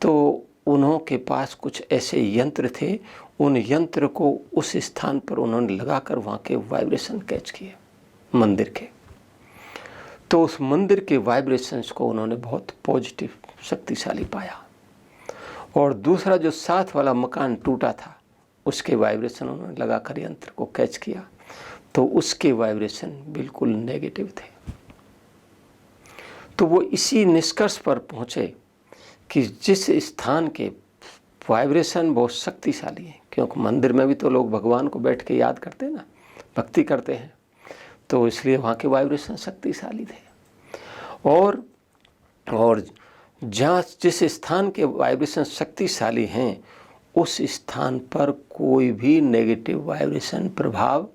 तो उन्होंने पास कुछ ऐसे यंत्र थे, उन यंत्र को उस स्थान पर उन्होंने लगाकर वहाँ के वाइब्रेशन कैच किए मंदिर के। तो उस मंदिर के वाइब्रेशंस को उन्होंने बहुत पॉजिटिव शक्तिशाली पाया। और दूसरा जो साथ वाला मकान टूटा था, उसके वाइब्रेशन उन्होंने लगाकर यंत्र को कैच किया, तो उसके वाइब्रेशन बिल्कुल नेगेटिव थे। तो वो इसी निष्कर्ष पर पहुँचे कि जिस स्थान के वाइब्रेशन बहुत शक्तिशाली है, क्योंकि मंदिर में भी तो लोग भगवान को बैठ के याद करते हैं ना, भक्ति करते हैं, तो इसलिए वहाँ के वाइब्रेशन शक्तिशाली थे। और जहाँ जिस स्थान के वाइब्रेशन शक्तिशाली हैं, उस स्थान पर कोई भी नेगेटिव वाइब्रेशन प्रभाव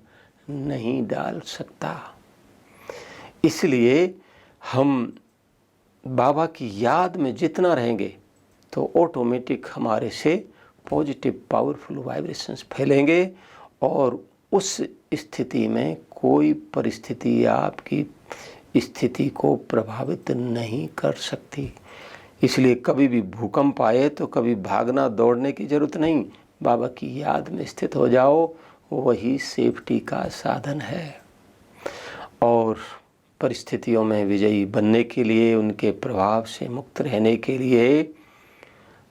नहीं डाल सकता। इसलिए हम बाबा की याद में जितना रहेंगे तो ऑटोमेटिक हमारे से पॉजिटिव पावरफुल वाइब्रेशंस फैलेंगे और उस स्थिति में कोई परिस्थिति आपकी स्थिति को प्रभावित नहीं कर सकती। इसलिए कभी भी भूकंप आए तो कभी भागना दौड़ने की ज़रूरत नहीं, बाबा की याद में स्थित हो जाओ, वही सेफ्टी का साधन है। और परिस्थितियों में विजयी बनने के लिए, उनके प्रभाव से मुक्त रहने के लिए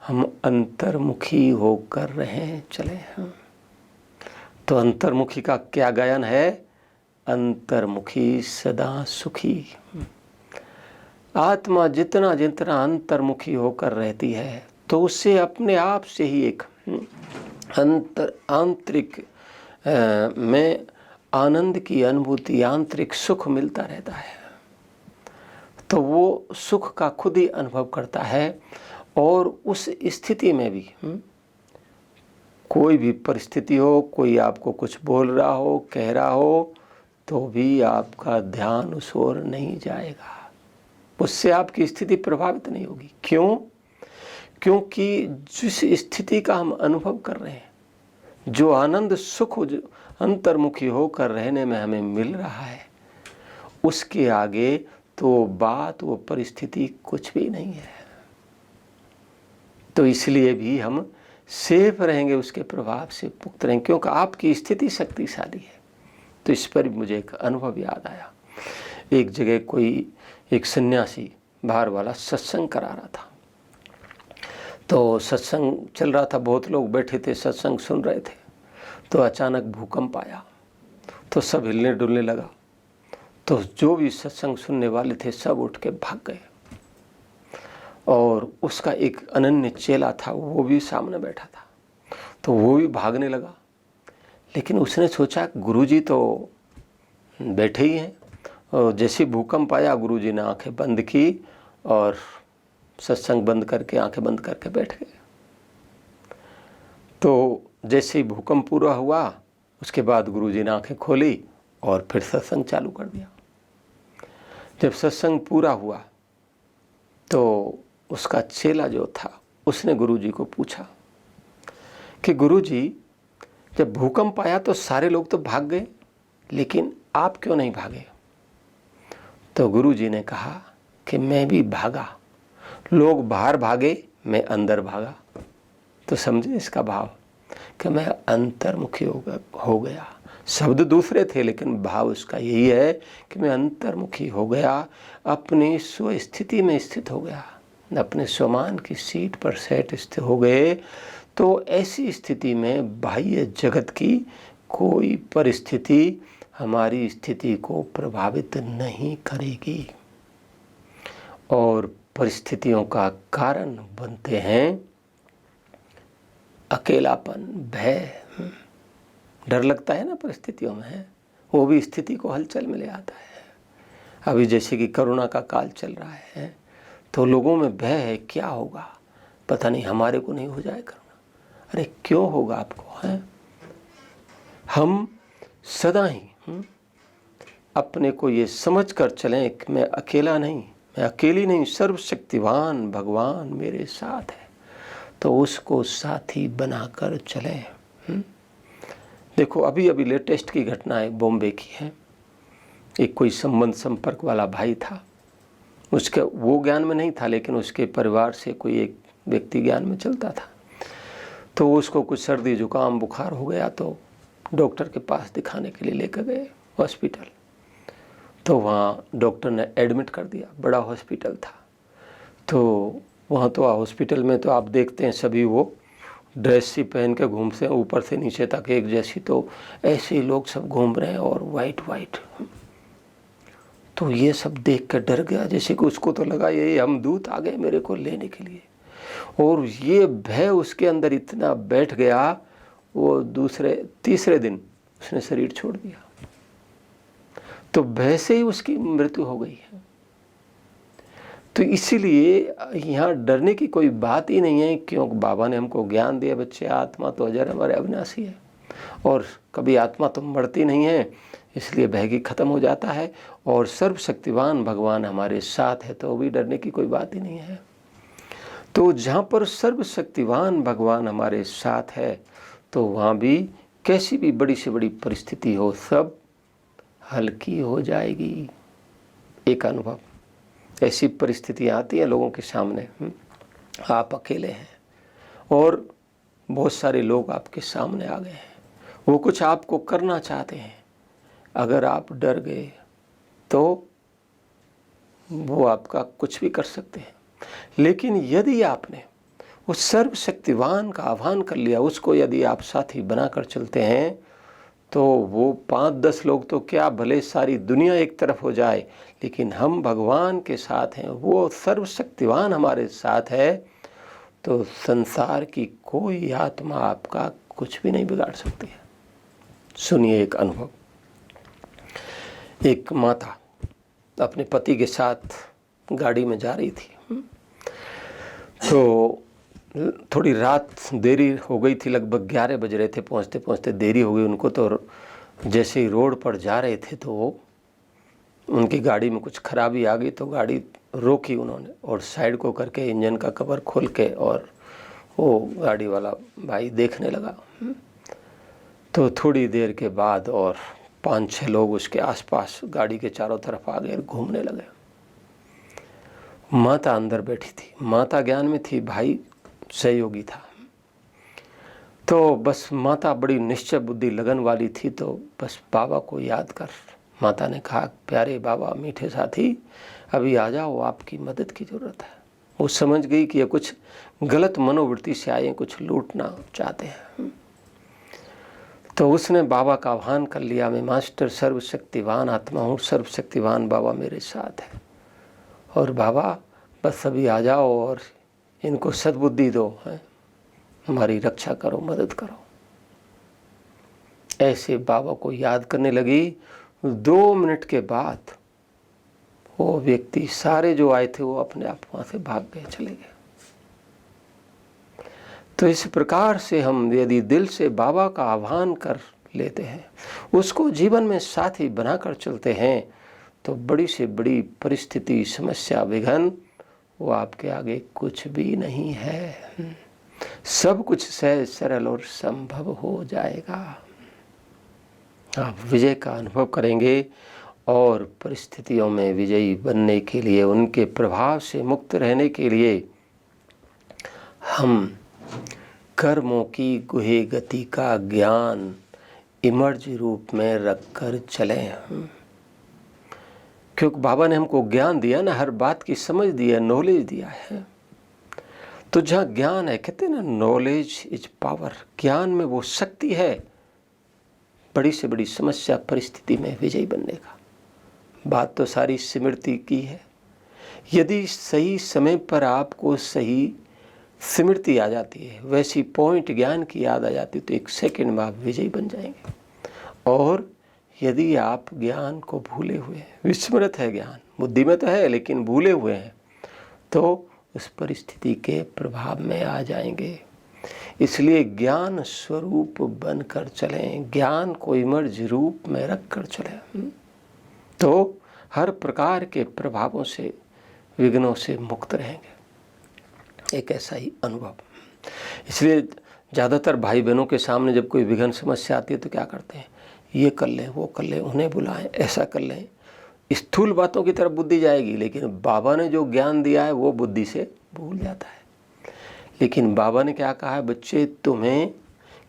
हम अंतर्मुखी होकर रहे चले हैं। तो अंतर्मुखी का क्या गायन है? अंतर्मुखी सदा सुखी। आत्मा जितना जितना अंतर्मुखी होकर रहती है तो उससे अपने आप से ही एक आंतरिक में आनंद की अनुभूति, आंतरिक सुख मिलता रहता है। तो वो सुख का खुद ही अनुभव करता है और उस स्थिति में भी कोई भी परिस्थिति हो, कोई आपको कुछ बोल रहा हो, कह रहा हो, तो भी आपका ध्यान उस ओर नहीं जाएगा, उससे आपकी स्थिति प्रभावित नहीं होगी। क्यों? क्योंकि जिस स्थिति का हम अनुभव कर रहे हैं, जो आनंद सुख अंतर्मुखी होकर रहने में हमें मिल रहा है, उसके आगे तो बात, वो परिस्थिति कुछ भी नहीं है। तो इसलिए भी हम सेफ रहेंगे, उसके प्रभाव से मुक्त रहेंगे, क्योंकि आपकी स्थिति शक्तिशाली है। तो इस पर मुझे एक अनुभव याद आया। एक जगह कोई एक सन्यासी बाहर वाला सत्संग करा रहा था। तो सत्संग चल रहा था, बहुत लोग बैठे थे, सत्संग सुन रहे थे। तो अचानक भूकंप आया तो सब हिलने डुलने लगा। तो जो भी सत्संग सुनने वाले थे सब उठ के भाग गए। और उसका एक अनन्य चेला था, वो भी सामने बैठा था, तो वो भी भागने लगा। लेकिन उसने सोचा गुरुजी तो बैठे ही हैं। और जैसे भूकंप आया, गुरुजी ने आंखें बंद की और सत्संग बंद करके आंखें बंद करके बैठ गए। तो जैसे ही भूकंप पूरा हुआ, उसके बाद गुरुजी ने आंखें खोली और फिर सत्संग चालू कर दिया। जब सत्संग पूरा हुआ तो उसका चेला जो था, उसने गुरुजी को पूछा कि गुरुजी, जब भूकंप आया तो सारे लोग तो भाग गए, लेकिन आप क्यों नहीं भागे? तो गुरुजी ने कहा कि मैं भी भागा, लोग बाहर भागे, मैं अंदर भागा। तो समझे इसका भाव कि मैं अंतर्मुखी हो गया। शब्द दूसरे थे लेकिन भाव उसका यही है कि मैं अंतर्मुखी हो गया, अपनी स्व स्थिति में स्थित हो गया, अपने स्वमान की सीट पर सेट स्थित हो गए। तो ऐसी स्थिति में बाह्य जगत की कोई परिस्थिति हमारी स्थिति को प्रभावित नहीं करेगी। और परिस्थितियों का कारण बनते हैं अकेलापन, भय, डर लगता है ना परिस्थितियों में, वो भी स्थिति को हलचल में ले आता है। अभी जैसे कि कोरोना का काल चल रहा है तो लोगों में भय है, क्या होगा, पता नहीं हमारे को नहीं हो जाए कोरोना। अरे क्यों होगा आपको, है? हम सदा ही अपने को ये समझ कर चलें कि मैं अकेला नहीं, मैं अकेली नहीं, सर्वशक्तिवान भगवान मेरे साथ है। तो उसको साथी बनाकर चलें। देखो अभी अभी लेटेस्ट की घटनाएं बॉम्बे की है। एक कोई संबंध संपर्क वाला भाई था, उसके वो ज्ञान में नहीं था लेकिन उसके परिवार से कोई एक व्यक्ति ज्ञान में चलता था। तो उसको कुछ सर्दी जुकाम बुखार हो गया तो डॉक्टर के पास दिखाने के लिए लेकर गए हॉस्पिटल। तो वहाँ डॉक्टर ने एडमिट कर दिया, बड़ा हॉस्पिटल था। तो वहाँ तो हॉस्पिटल में तो आप देखते हैं सभी वो ड्रेस सी पहन के घूमते हैं ऊपर से नीचे तक एक जैसी, तो ऐसे ही लोग सब घूम रहे हैं और वाइट। तो ये सब देख कर डर गया, जैसे कि उसको तो लगा ये हम दूत आ गए मेरे को लेने के लिए। और ये भय उसके अंदर इतना बैठ गया, वो तीसरे दिन उसने शरीर छोड़ दिया। तो भय से ही उसकी मृत्यु हो गई है। तो इसीलिए यहाँ डरने की कोई बात ही नहीं है, क्योंकि बाबा ने हमको ज्ञान दिया, बच्चे आत्मा तो अजर हमारे अविनाशी है। और कभी आत्मा तो मरती नहीं है, इसलिए बहगी खत्म हो जाता है। और सर्वशक्तिवान भगवान हमारे साथ है तो भी डरने की कोई बात ही नहीं है। तो जहाँ पर सर्वशक्तिवान भगवान हमारे साथ है तो वहाँ भी कैसी भी बड़ी से बड़ी परिस्थिति हो सब हल्की हो जाएगी। एक अनुभव, ऐसी परिस्थितियाँ आती हैं लोगों के सामने, आप अकेले हैं और बहुत सारे लोग आपके सामने आ गए हैं, वो कुछ आपको करना चाहते हैं, अगर आप डर गए तो वो आपका कुछ भी कर सकते हैं। लेकिन यदि आपने उस सर्वशक्तिवान का आह्वान कर लिया, उसको यदि आप साथी बनाकर चलते हैं तो वो 5-10 लोग तो क्या, भले सारी दुनिया एक तरफ हो जाए, लेकिन हम भगवान के साथ हैं, वो सर्वशक्तिवान हमारे साथ है, तो संसार की कोई आत्मा आपका कुछ भी नहीं बिगाड़ सकती है। सुनिए एक अनुभव। एक माता अपने पति के साथ गाड़ी में जा रही थी, तो थोड़ी रात देरी हो गई थी, लगभग 11 बज रहे थे, पहुंचते पहुंचते देरी हो गई उनको। तो जैसे ही रोड पर जा रहे थे तो उनकी गाड़ी में कुछ खराबी आ गई, तो गाड़ी रोकी उन्होंने और साइड को करके इंजन का कवर खोल के और वो गाड़ी वाला भाई देखने लगा। तो थोड़ी देर के बाद और 5-6 लोग उसके आसपास गाड़ी के चारों तरफ आ गए और घूमने लगे। माता अंदर बैठी थी, माता ज्ञान में थी, भाई सहयोगी था। तो बस माता बड़ी निश्चय बुद्धि लगन वाली थी, तो बस बाबा को याद कर माता ने कहा, प्यारे बाबा, मीठे साथी, अभी आ जाओ, आपकी मदद की ज़रूरत है। वो समझ गई कि ये कुछ गलत मनोवृत्ति से आए हैं, कुछ लूटना चाहते हैं। तो उसने बाबा का आह्वान कर लिया, मैं मास्टर सर्वशक्तिवान आत्मा हूँ, सर्वशक्तिवान बाबा मेरे साथ है, और बाबा बस अभी आ जाओ और इनको सद्बुद्धि दो, है, हमारी रक्षा करो, मदद करो। ऐसे बाबा को याद करने लगी। 2 मिनट के बाद वो व्यक्ति, सारे जो आए थे वो अपने आप वहाँ से भाग गए, चले गए। तो इस प्रकार से हम यदि दिल से बाबा का आह्वान कर लेते हैं, उसको जीवन में साथी बनाकर चलते हैं, तो बड़ी से बड़ी परिस्थिति, समस्या, विघ्न वो आपके आगे कुछ भी नहीं है। सब कुछ सहज सरल और संभव हो जाएगा। आप विजय का अनुभव करेंगे और परिस्थितियों में विजयी बनने के लिए, उनके प्रभाव से मुक्त रहने के लिए हम कर्मों की गुहे गति का ज्ञान इमर्ज रूप में रखकर चलें। क्योंकि बाबा ने हमको ज्ञान दिया ना, हर बात की समझ दी है, नॉलेज दिया है। तो जहाँ ज्ञान है, कहते हैं ना, नॉलेज इज पावर, ज्ञान में वो शक्ति है बड़ी से बड़ी समस्या परिस्थिति में विजयी बनने का। बात तो सारी स्मृति की है। यदि सही समय पर आपको सही स्मृति आ जाती है, वैसी पॉइंट ज्ञान की याद आ जाती है, तो 1 सेकंड में आप विजयी बन जाएंगे। और यदि आप ज्ञान को भूले हुए हैं, विस्मृत है ज्ञान, बुद्धि में तो है लेकिन भूले हुए हैं, तो उस परिस्थिति के प्रभाव में आ जाएंगे। इसलिए ज्ञान स्वरूप बनकर चलें, ज्ञान को इमर्ज रूप में रख कर चलें, तो हर प्रकार के प्रभावों से, विघ्नों से मुक्त रहेंगे। एक ऐसा ही अनुभव। इसलिए ज़्यादातर भाई बहनों के सामने जब कोई विघ्न समस्या आती है तो क्या करते हैं, ये कर लें, वो कर लें, उन्हें बुलाएं, ऐसा कर लें। स्थूल बातों की तरफ बुद्धि जाएगी, लेकिन बाबा ने जो ज्ञान दिया है वो बुद्धि से भूल जाता है। लेकिन बाबा ने क्या कहा है, बच्चे तुम्हें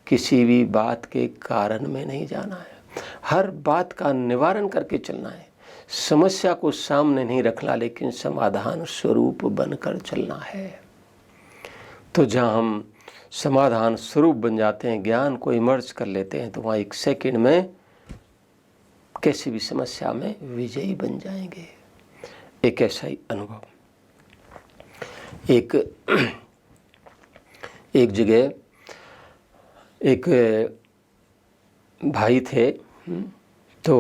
किसी भी बात के कारण में नहीं जाना है, हर बात का निवारण करके चलना है। समस्या को सामने नहीं रखना, लेकिन समाधान स्वरूप बनकर चलना है। तो जहाँ हम समाधान स्वरूप बन जाते हैं, ज्ञान को इमर्ज कर लेते हैं, तो वहाँ 1 सेकंड में कैसी भी समस्या में विजयी बन जाएंगे। एक ऐसा ही अनुभव। एक जगह एक भाई थे, तो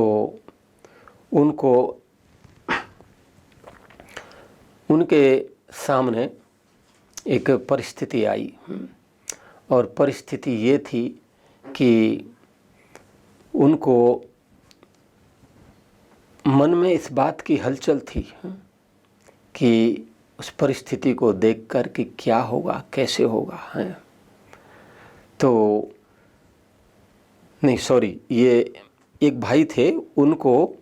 उनके सामने एक परिस्थिति आई, और परिस्थिति ये थी कि उनको मन में इस बात की हलचल थी कि उस परिस्थिति को देखकर कि क्या होगा, कैसे होगा है। तो नहीं सॉरी, ये एक भाई थे, उनको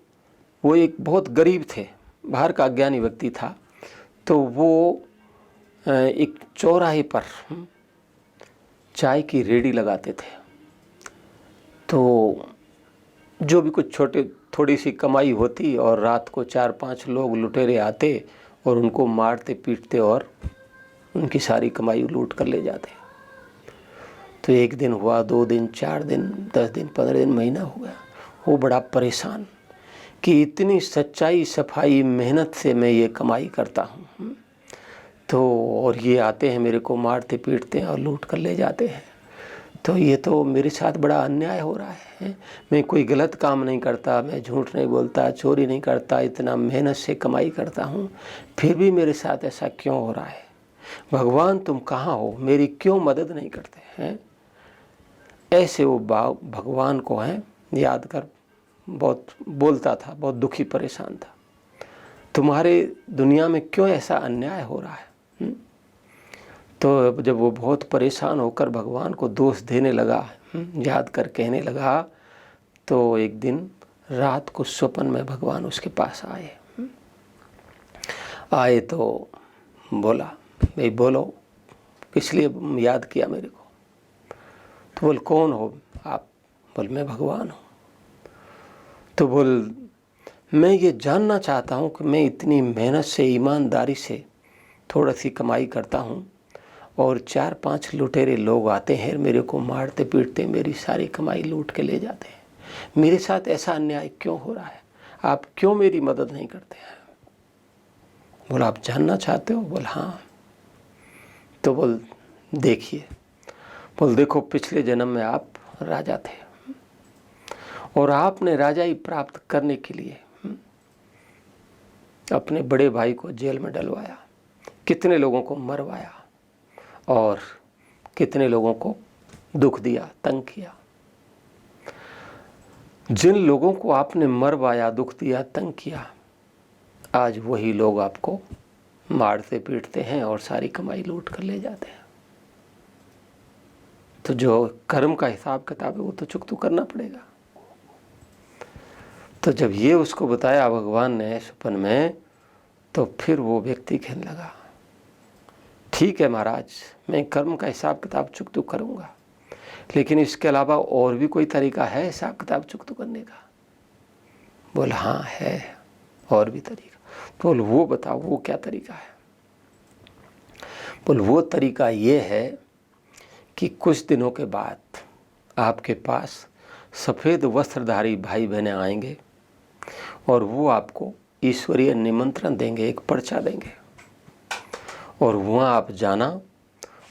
वो एक बहुत गरीब थे, बाहर का अज्ञानी व्यक्ति था। तो वो एक चौराहे पर चाय की रेडी लगाते थे। तो जो भी कुछ थोड़ी सी कमाई होती और रात को 4-5 लोग लुटेरे आते और उनको मारते पीटते और उनकी सारी कमाई लूट कर ले जाते। तो एक दिन हुआ, 2 दिन, 4 दिन, 10 दिन, 15 दिन, महीना हो गया। वो बड़ा परेशान कि इतनी सच्चाई, सफाई, मेहनत से मैं ये कमाई करता हूँ, तो और ये आते हैं मेरे को मारते पीटते हैं और लूट कर ले जाते हैं। तो ये तो मेरे साथ बड़ा अन्याय हो रहा है। मैं कोई गलत काम नहीं करता, मैं झूठ नहीं बोलता, चोरी नहीं करता, इतना मेहनत से कमाई करता हूँ, फिर भी मेरे साथ ऐसा क्यों हो रहा है? भगवान तुम कहाँ हो, मेरी क्यों मदद नहीं करते हैं? ऐसे वो भगवान को है याद कर बहुत बोलता था, बहुत दुखी परेशान था। तुम्हारे दुनिया में क्यों ऐसा अन्याय हो रहा है? तो जब वो बहुत परेशान होकर भगवान को दोष देने लगा, याद कर कहने लगा, तो एक दिन रात को स्वप्न में भगवान उसके पास आए तो बोला, भाई बोलो किस लिए याद किया मेरे को? तो बोल कौन हो आप? बोल मैं भगवान हूँ। तो बोल मैं ये जानना चाहता हूँ कि मैं इतनी मेहनत से, ईमानदारी से थोड़ा सी कमाई करता हूँ और 4-5 लुटेरे लोग आते हैं, मेरे को मारते पीटते, मेरी सारी कमाई लूट के ले जाते हैं। मेरे साथ ऐसा अन्याय क्यों हो रहा है? आप क्यों मेरी मदद नहीं करते हैं? बोला आप जानना चाहते हो? बोल हाँ। तो बोल देखिए, बोल देखो पिछले जन्म में आप राजा थे और आपने राजाई प्राप्त करने के लिए अपने बड़े भाई को जेल में डलवाया, कितने लोगों को मरवाया और कितने लोगों को दुख दिया, तंग किया। जिन लोगों को आपने मरवाया, दुख दिया, तंग किया, आज वही लोग आपको मारते पीटते हैं और सारी कमाई लूट कर ले जाते हैं। तो जो कर्म का हिसाब किताब है वो तो चुकता करना पड़ेगा। तो जब ये उसको बताया भगवान ने स्वप्न में, तो फिर वो व्यक्ति कहने लगा, ठीक है महाराज, मैं कर्म का हिसाब किताब चुकता करूँगा, लेकिन इसके अलावा और भी कोई तरीका है हिसाब किताब चुकता करने का? बोल हाँ है और भी तरीका। बोल वो बताओ, वो क्या तरीका है? बोल वो तरीका ये है कि कुछ दिनों के बाद आपके पास सफ़ेद वस्त्रधारी भाई बहनें आएंगे और वो आपको ईश्वरीय निमंत्रण देंगे, एक पर्चा देंगे, और वहाँ आप जाना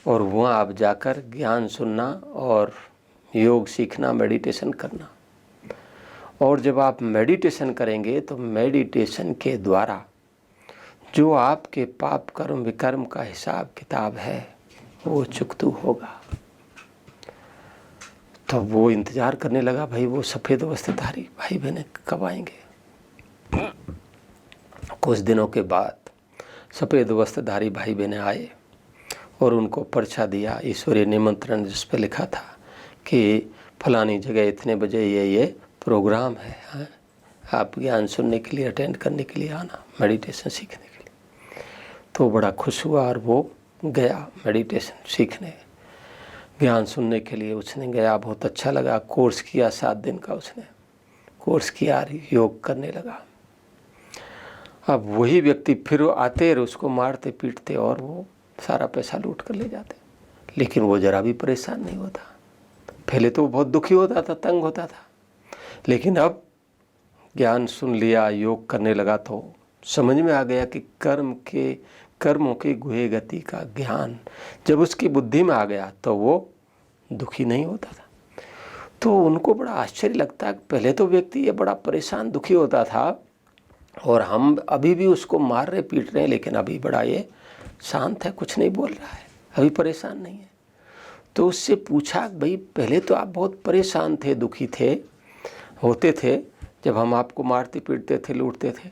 और वहाँ आप जाकर ज्ञान सुनना और योग सीखना, मेडिटेशन करना। और जब आप मेडिटेशन करेंगे तो मेडिटेशन के द्वारा जो आपके पाप कर्म विकर्म का हिसाब किताब है वो चुकता होगा। तो वो इंतज़ार करने लगा, भाई वो सफ़ेद वस्त्रधारी भाई बहनें कब आएंगे? कुछ दिनों के बाद सफ़ेद वस्त्रधारी भाई बहनें आए और उनको पर्चा दिया, ईश्वरीय निमंत्रण, जिस पर लिखा था कि फलानी जगह इतने बजे ये प्रोग्राम है, आप ज्ञान सुनने के लिए, अटेंड करने के लिए आना, मेडिटेशन सीखने के लिए। तो बड़ा खुश हुआ और वो गया मेडिटेशन सीखने, ज्ञान सुनने के लिए उसने गया। बहुत अच्छा लगा, कोर्स किया, 7 दिन का उसने कोर्स किया, योग करने लगा। अब वही व्यक्ति फिर आते और उसको मारते पीटते और वो सारा पैसा लूट कर ले जाते, लेकिन वो ज़रा भी परेशान नहीं होता। पहले तो बहुत दुखी होता था, तंग होता था, लेकिन अब ज्ञान सुन लिया, योग करने लगा तो समझ में आ गया कि कर्मों के गुहे गति का ज्ञान जब उसकी बुद्धि में आ गया तो वो दुखी नहीं होता था। तो उनको बड़ा आश्चर्य लगता है, पहले तो व्यक्ति ये बड़ा परेशान दुखी होता था और हम अभी भी उसको मार रहे पीट रहे हैं, लेकिन अभी बड़ा ये शांत है, कुछ नहीं बोल रहा है, अभी परेशान नहीं है। तो उससे पूछा, भाई पहले तो आप बहुत परेशान थे, दुखी थे, होते थे जब हम आपको मारते पीटते थे, लूटते थे,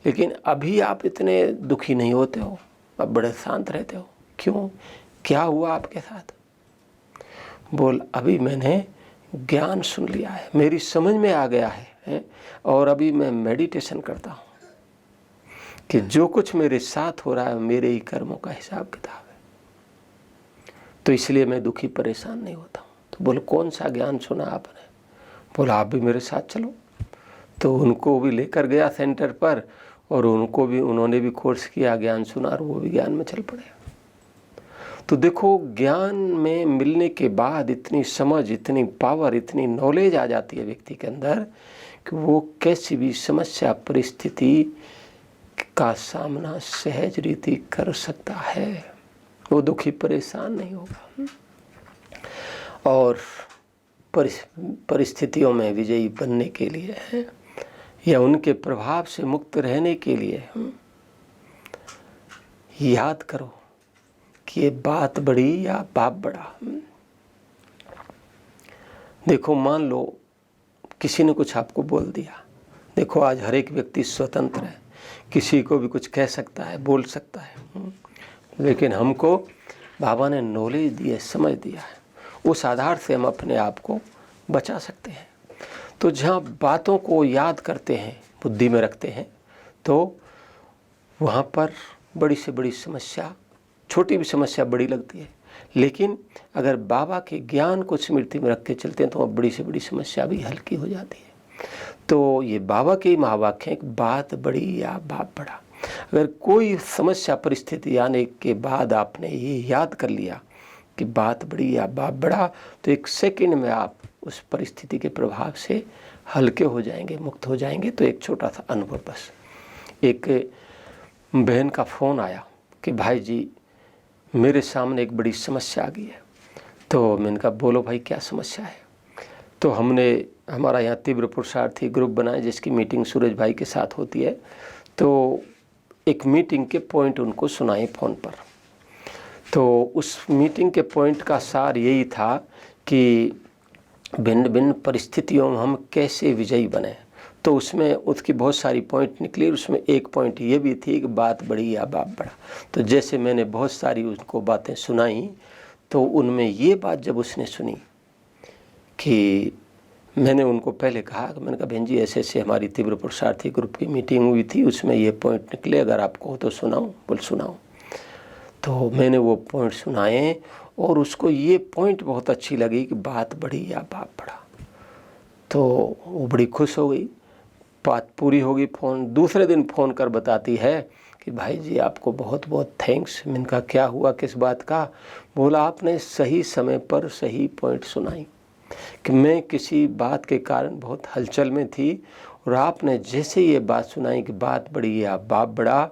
लेकिन अभी आप इतने दुखी नहीं होते हो, अब बड़े शांत रहते हो। क्यों? क्या हुआ आपके साथ? बोल, अभी मैंने ज्ञान सुन लिया है, मेरी समझ में आ गया है और अभी मैं मेडिटेशन करता हूँ कि जो कुछ मेरे साथ हो रहा है मेरे ही कर्मों का हिसाब किताब है, तो इसलिए मैं दुखी परेशान नहीं होता हूँ। तो बोल, कौन सा ज्ञान सुना आपने? बोला, आप भी मेरे साथ चलो। तो उनको भी लेकर गया सेंटर पर और उन्होंने भी कोर्स किया, ज्ञान सुना और वो भी ज्ञान में चल पड़े। तो देखो, ज्ञान में मिलने के बाद इतनी समझ, इतनी पावर, इतनी नॉलेज आ जाती है व्यक्ति के अंदर कि वो कैसी भी समस्या परिस्थिति का सामना सहज रीति कर सकता है, वो दुखी परेशान नहीं होगा और परिस्थितियों में विजयी बनने के लिए है या उनके प्रभाव से मुक्त रहने के लिए याद करो कि ये बात बड़ी या बाप बड़ा। देखो, मान लो किसी ने कुछ आपको बोल दिया। देखो, आज हर एक व्यक्ति स्वतंत्र है, किसी को भी कुछ कह सकता है, बोल सकता है, लेकिन हमको बाबा ने नॉलेज दी है, समझ दिया है, उस आधार से हम अपने आप को बचा सकते हैं। तो जहाँ बातों को याद करते हैं, बुद्धि में रखते हैं, तो वहाँ पर बड़ी से बड़ी समस्या, छोटी भी समस्या बड़ी लगती है, लेकिन अगर बाबा के ज्ञान को स्मृति में रख के चलते हैं तो वह बड़ी से बड़ी समस्या भी हल्की हो जाती है। तो ये बाबा के महावाक्य हैं, एक बात बड़ी या बाप बड़ा। अगर कोई समस्या परिस्थिति आने के बाद आपने ये याद कर लिया कि बात बड़ी या बाप बड़ा, तो एक सेकंड में आप उस परिस्थिति के प्रभाव से हल्के हो जाएंगे, मुक्त हो जाएंगे। तो एक छोटा सा अनुभव, बस एक बहन का फ़ोन आया कि भाई जी मेरे सामने एक बड़ी समस्या आ गई है। तो मैंने कहा, बोलो भाई, क्या समस्या है? तो हमारा यहाँ तीव्र पुरुषार्थी ग्रुप बनाए जिसकी मीटिंग सूरज भाई के साथ होती है। तो एक मीटिंग के पॉइंट उनको सुनाए फ़ोन पर। तो उस मीटिंग के पॉइंट का सार यही था कि भिन्न भिन्न परिस्थितियों में हम कैसे विजयी बने। तो उसमें उसकी बहुत सारी पॉइंट निकली, उसमें एक पॉइंट ये भी थी कि बात बड़ी या बाप बड़ा। तो जैसे मैंने बहुत सारी उसको बातें सुनाई, तो उनमें ये बात जब उसने सुनी कि मैंने उनको पहले कहा, मैंने कहा बहन जी ऐसे ऐसे हमारी तीव्र पुरुषार्थी ग्रुप की मीटिंग हुई थी, उसमें ये पॉइंट निकले, अगर आपको हो तो सुनाऊं। बोल, सुनाओ। तो मैंने वो पॉइंट सुनाए और उसको ये पॉइंट बहुत अच्छी लगी कि बात बड़ी या बाप बड़ा। तो वो बड़ी खुश हो गई, बात पूरी होगी। दूसरे दिन फ़ोन कर बताती है कि भाई जी आपको बहुत बहुत थैंक्स। मैंने कहा, क्या हुआ, किस बात का? बोला, आपने सही समय पर सही पॉइंट सुनाई कि मैं किसी बात के कारण बहुत हलचल में थी और आपने जैसे ये बात सुनाई कि बात बड़ी या बाप बड़ा,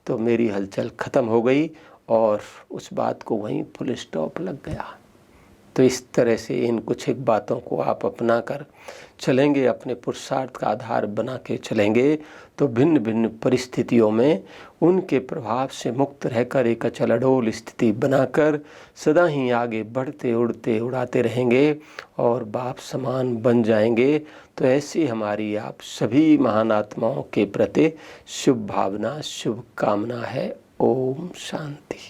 तो मेरी हलचल ख़त्म हो गई और उस बात को वहीं फुल स्टॉप लग गया। तो इस तरह से इन कुछ एक बातों को आप अपना कर चलेंगे, अपने पुरुषार्थ का आधार बना के चलेंगे, तो भिन्न भिन्न परिस्थितियों में उनके प्रभाव से मुक्त रहकर एक अचल अडोल स्थिति बनाकर सदा ही आगे बढ़ते उड़ते उड़ाते रहेंगे और बाप समान बन जाएंगे। तो ऐसी हमारी आप सभी महान आत्माओं के प्रति शुभ भावना, शुभ कामना है। ओम शांति।